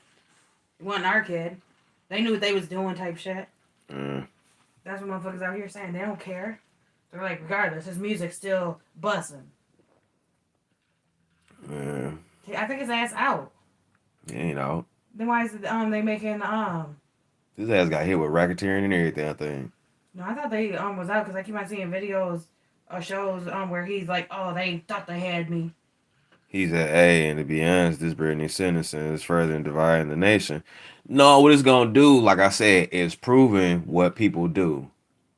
It wasn't our kid. They knew what they was doing, type shit. Mm, That's what motherfuckers out here saying. They don't care. They're like, regardless, his music's still bussing. yeah, I think his ass out. you know, Then why is it they making his ass got hit with racketeering and everything. I think no, I thought they was out because I keep on seeing videos or shows where he's like, oh, they thought they had me. he's at A, and to be honest, this Brittany sentencing is further dividing the nation. No, what it's gonna do, like I said, is proving what people do.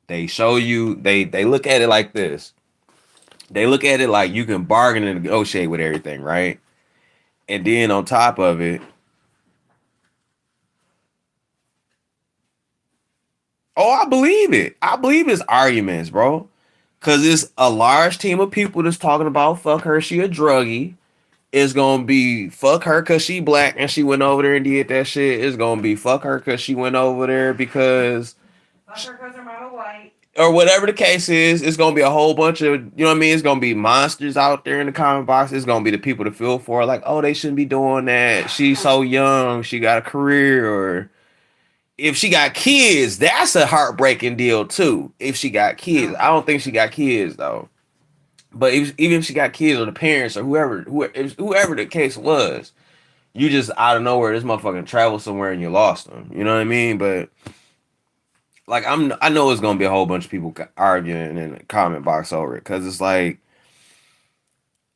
They show you, they look at it like this. They look at it like you can bargain and negotiate with everything, right? And then on top of it, oh, I believe it. I believe his arguments, bro. Cause it's a large team of people that's talking about fuck her, she a druggie. It's gonna be fuck her cause she black and she went over there and did that shit. It's gonna be fuck her cause she went over there because Fuck her because her mama white. or whatever the case is, it's gonna be a whole bunch of, you know what I mean? It's gonna be monsters out there in the comment box. It's gonna be the people to feel for, like, oh, they shouldn't be doing that. She's so young, she got a career, or if she got kids, that's a heartbreaking deal too. If she got kids, I don't think she got kids though. But even if she got kids or the parents or whoever the case was, you just out of nowhere, this motherfucking travel somewhere and you lost them. You know what I mean? But like I know it's gonna be a whole bunch of people arguing in the comment box over it because it's like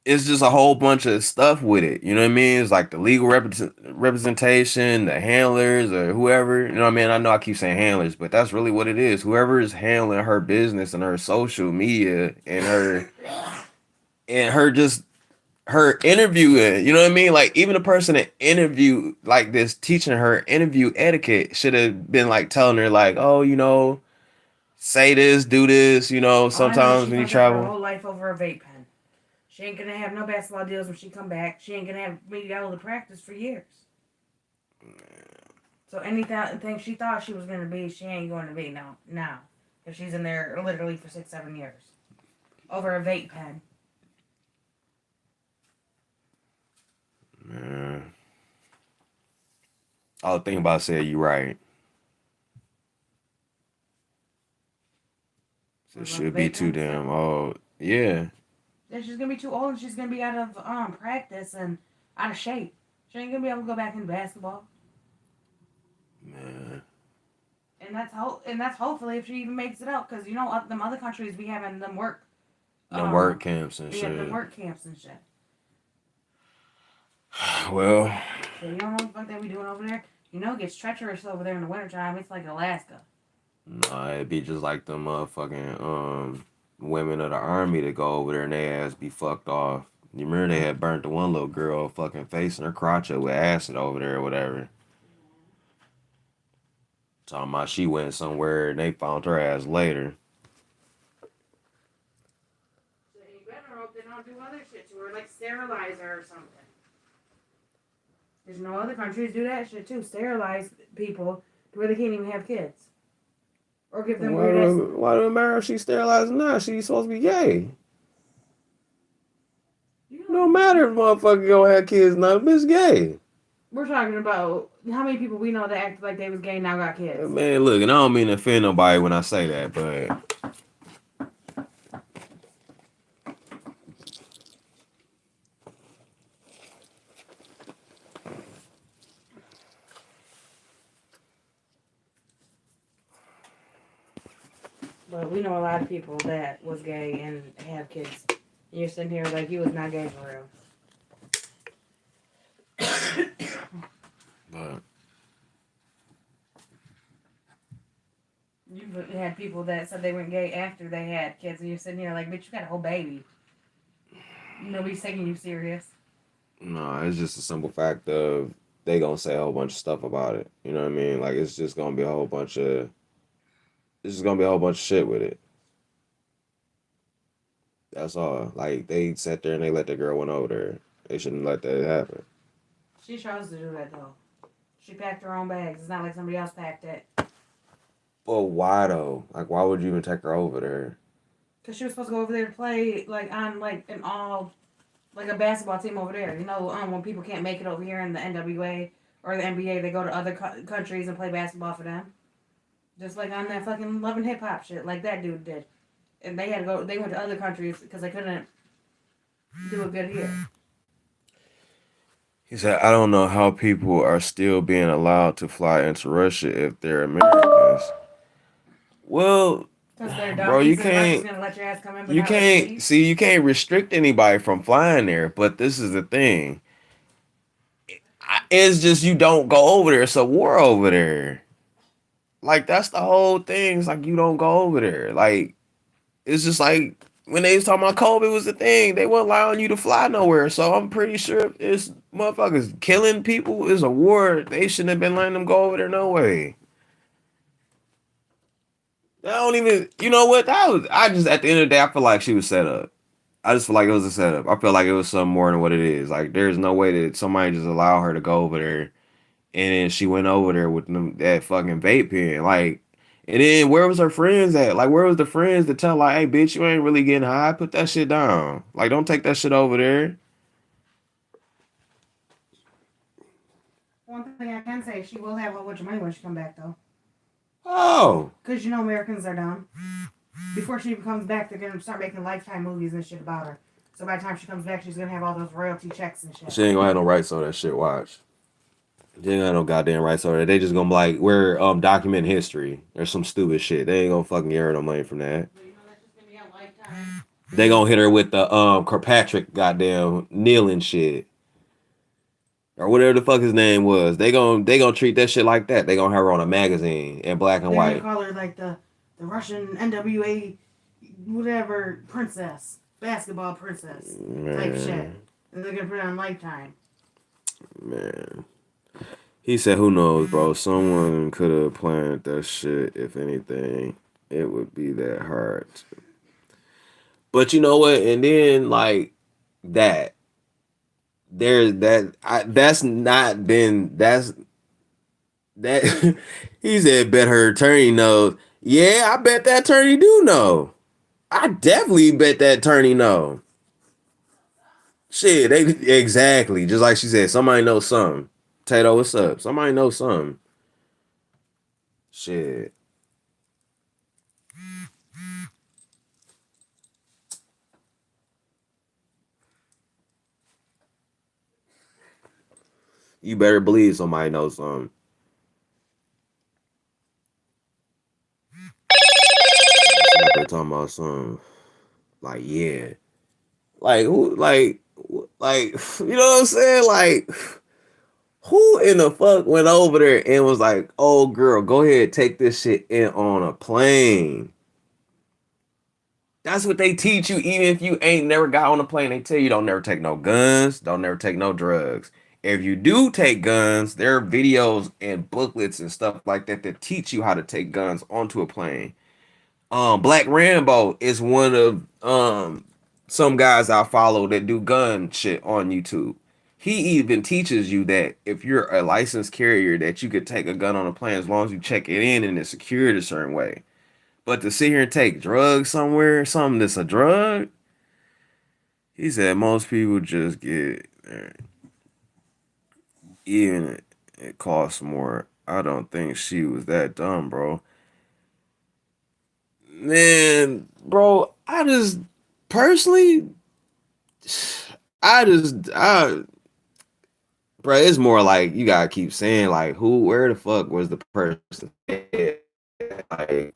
it's just a whole bunch of stuff with it. You know what I mean? It's like the legal representation, the handlers, or whoever. You know what I mean? I know I keep saying handlers, but that's really what it is. Whoever is handling her business and her social media and her just her interviewing. You know what I mean? Like even the person that interviewed like this, teaching her interview etiquette, should have been like telling her like, oh, you know, say this, do this. You know, All I know is sometimes she when you fucked up her travel. whole life over a vape pen. She ain't gonna have no basketball deals when she come back. She ain't gonna have maybe able to practice for years. So anything she thought she was gonna be, she ain't going to be now. If she's in there literally for 6-7 years. Over a vape pen. Man. I was thinking about saying you right. So it What about the should be vape too pen damn stuff? old. Yeah. Yeah, she's gonna be too old and she's gonna be out of practice and out of shape. She ain't gonna be able to go back into basketball. Man. And that's hopefully if she even makes it out, because you know them other countries be having them work, Them work camps and they have them shit. work camps and shit. Well, So you don't know what the fuck they be doing over there. You know it gets treacherous over there in the wintertime. It's like Alaska. nah, it'd be just like them motherfucking women of the army that go over there and they ass be fucked off. You remember they had burnt the one little girl fucking face in her crotch up with acid over there or whatever. Talking about she went somewhere and they found her ass later. So you better hope they don't do other shit to her, like sterilize her or something. There's no other countries do that shit too. Sterilize people to where they can't even have kids. Or give them weird ass. Why do it matter if she's sterilized or not? She's supposed to be gay. You No know, matter if motherfucker gonna have kids, not bitch gay. we're talking about how many people we know that acted like they was gay now got kids. Man, look, and I don't mean to offend nobody when I say that, But we know a lot of people that was gay and have kids. And you're sitting here like you was not gay for real. but You've had people that said they went gay after they had kids, and you're sitting here like, bitch, you got a whole baby. Nobody's taking you serious. no, it's just a simple fact of they gonna say a whole bunch of stuff about it. You know what I mean? Like it's just gonna be a whole bunch of it's just gonna be a whole bunch of shit with it. That's all. Like they sat there and they let the girl went over there. They shouldn't let that happen. She chose to do that though. She packed her own bags. It's not like somebody else packed it. But why though? Like, why would you even take her over there? Because she was supposed to go over there to play like on like an all like a basketball team over there. You know, when people can't make it over here in the NWA or the NBA, they go to other countries and play basketball for them. Just like on that fucking Love and Hip Hop shit, like that dude did. And they had to go. They went to other countries because they couldn't do it good here. He said, I don't know how people are still being allowed to fly into Russia if they're Americans. Well, Because they're bro, donkeys and Russia's gonna let your ass come in but you not let you can't leave. see, you can't restrict anybody from flying there. But this is the thing. It's just you don't go over there. It's a war over there. Like that's the whole thing. It's like you don't go over there. Like it's just like when they was talking about COVID was the thing. They weren't allowing you to fly nowhere. So I'm pretty sure if it's motherfuckers killing people is a war. They shouldn't have been letting them go over there no way. I don't even. You know what? That was. I just at the end of the day, I feel like she was set up. I just feel like it was a setup. I feel like it was something more than what it is. Like there's no way that somebody just allow her to go over there, and then she went over there with them, that fucking vape pen. Like, and then where was her friends at? Like, where was the friends to tell like, hey, bitch, you ain't really getting high. Put that shit down. Like, don't take that shit over there. One thing I can say, she will have a bunch of money when she come back though. Oh, Because you know Americans are dumb. Before she even comes back, they're gonna start making Lifetime movies and shit about her. So by the time she comes back, she's gonna have all those royalty checks and shit. she ain't gonna have no rights on that shit. Watch. They ain't got no goddamn rights over there. They just gonna be like, we're document history. There's some stupid shit. They ain't gonna fucking get her no money from that. But you know that's just gonna be on Lifetime. They gonna hit her with the Kirkpatrick goddamn kneeling shit. Or whatever the fuck his name was. They gonna treat that shit like that. They gonna have her on a magazine in black and They're gonna white. call her like the Russian NWA whatever princess, basketball princess type shit. And they're gonna put it on Lifetime. Man. He said, who knows, bro? Someone could have planned that shit. If anything, it would be that hard. But you know what? And then like that, there's that. That's not been. That's that. He said, bet her attorney knows. Yeah, I bet that attorney do know. I definitely bet that attorney know. Shit, they exactly just like she said. Somebody knows something. Tato, what's up? Somebody knows something. Shit. You better believe somebody knows something. They're talking about something. Like, yeah. Like who like you know what I'm saying? Like who in the fuck went over there and was like, oh girl, go ahead, take this shit in on a plane. That's what they teach you, even if you ain't never got on a plane. They tell you don't never take no guns, don't never take no drugs. If you do take guns, there are videos and booklets and stuff like that that teach you how to take guns onto a plane. Black Rambo is one of some guys I follow that do gun shit on YouTube. He even teaches you that if you're a licensed carrier, that you could take a gun on a plane as long as you check it in and it's secured a certain way. But to sit here and take drugs somewhere, something that's a drug, he said most people just get even it costs more. I don't think she was that dumb, bro. Man, bro, I just personally, I bro, it's more like you gotta keep saying like where the fuck was the person? Like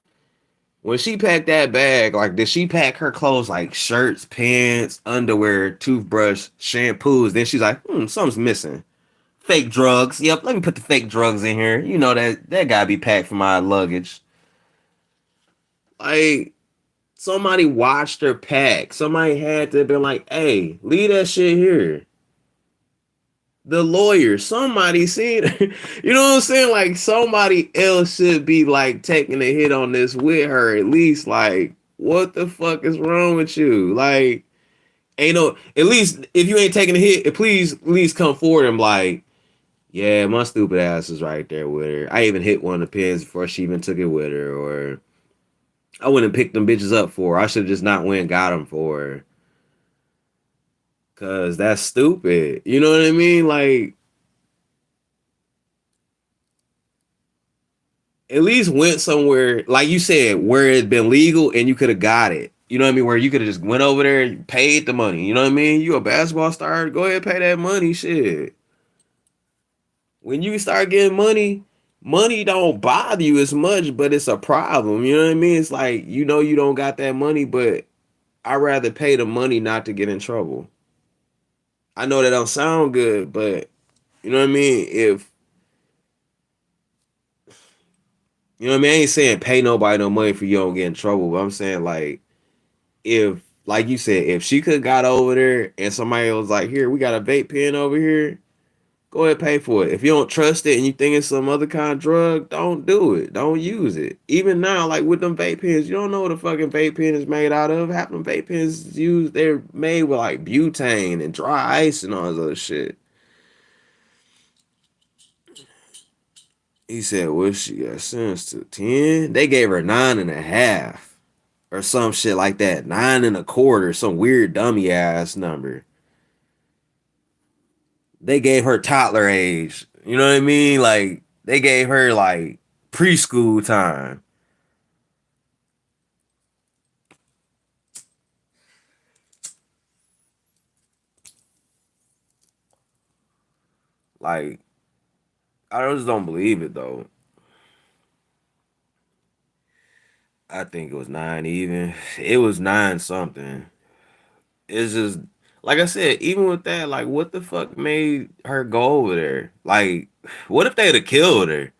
when she packed that bag, like did she pack her clothes like shirts, pants, underwear, toothbrush, shampoos? Then she's like, something's missing. Fake drugs. Yep, let me put the fake drugs in here. You know that gotta be packed for my luggage. Like somebody watched her pack. Somebody had to have been like, hey, leave that shit here. The lawyer, somebody seen her. You know what I'm saying? Like somebody else should be like taking a hit on this with her. At least like, what the fuck is wrong with you? Like, ain't no at least if you ain't taking a hit, please at least come forward and like, Yeah, my stupid ass is right there with her. I even hit one of the pins before she even took it with her, or I wouldn't have picked them bitches up for her. I should have just not went and got them for her. Cause that's stupid. You know what I mean? Like, at least went somewhere, like you said, where it had been legal and you could have got it. You know what I mean? Where you could have just went over there and paid the money. You know what I mean? You a basketball star, go ahead and pay that money. Shit. When you start getting money, money don't bother you as much, but it's a problem. You know what I mean? It's like you know you don't got that money, but I'd rather pay the money not to get in trouble. I know that don't sound good, but you know what I mean? If you know what I mean, I ain't saying pay nobody no money for you don't get in trouble, but I'm saying like if like you said, if she could have got over there and somebody was like, here, we got a vape pen over here, go ahead and pay for it. If you don't trust it and you think it's some other kind of drug, don't do it. Don't use it. Even now, like with them vape pens, you don't know what a fucking vape pen is made out of. Half them vape pens used, they're made with like butane and dry ice and all this other shit. He said, well, she got sentenced to 10. They gave her 9.5 or some shit like that. 9.25, some weird dummy ass number. They gave her toddler age. You know what I mean? Like they gave her like preschool time. Like I just don't believe it though. I think it was 9 even. It was 9 something. It's just like I said, even with that, like what the fuck made her go over there? Like, what if they'd have killed her?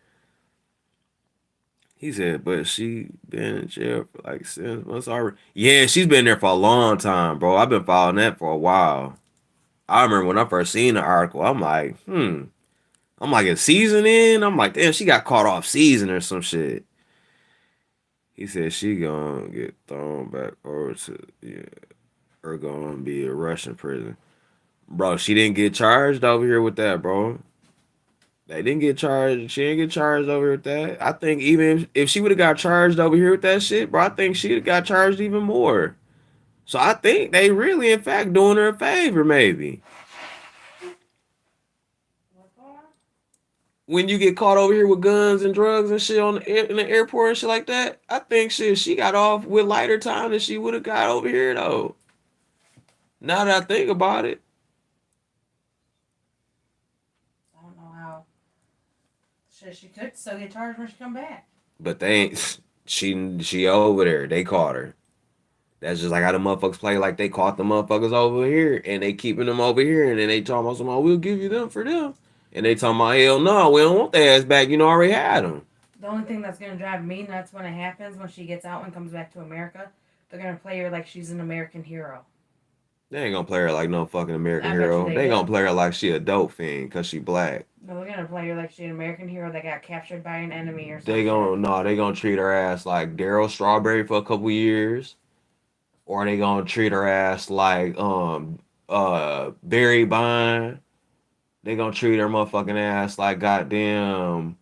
He said, but she been in jail for like 6 months already. Yeah, she's been there for a long time, bro. I've been following that for a while. I remember when I first seen the article, I'm like, I'm like a season in. I'm like, damn, she got caught off season or some shit. He said she gonna get thrown back over to or gonna be a Russian prison. Bro, she didn't get charged over here with that, bro. They didn't get charged. She didn't get charged over here with that. I think even if she would have got charged over here with that shit, bro, I think she'd have got charged even more. So I think they really, in fact, doing her a favor, maybe. When you get caught over here with guns and drugs and shit in the airport and shit like that, I think shit she got off with lighter time than she would have got over here though. Now that I think about it, I don't know how. Shit, she could still get charged when she come back. but they ain't. She over there. They caught her. That's just like how the motherfuckers play. Like they caught the motherfuckers over here and they keeping them over here, and then they talking about somebody. We'll give you them for them, and they talking about hell no, we don't want their ass back. You know already had them. The only thing that's gonna drive me nuts when it happens, when she gets out and comes back to America, they're gonna play her like she's an American hero. They ain't gonna play her like no fucking American I bet you hero. they They will. gonna play her like she a dope fiend because she black. No, they're gonna play her like she's an American hero that got captured by an enemy or They something. gonna no, they gonna treat her ass like Daryl Strawberry for a couple years, or they gonna treat her ass like Barry Bond. They gonna treat her motherfucking ass like goddamn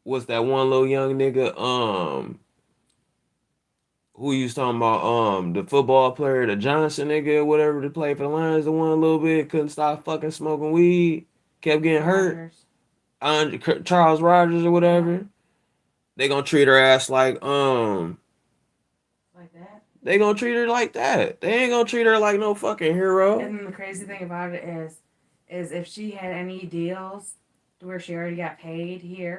what's that one little young nigga who you was talking about the football player the Johnson nigga or whatever to play for the Lions the one a little bit couldn't stop fucking smoking weed kept getting hurt. Rogers. Charles Rogers or Yeah, whatever. They gonna treat her ass like like that. they gonna treat her like that. They ain't gonna treat her like no fucking hero. And then the crazy thing about it is if she had any deals to where she already got paid here,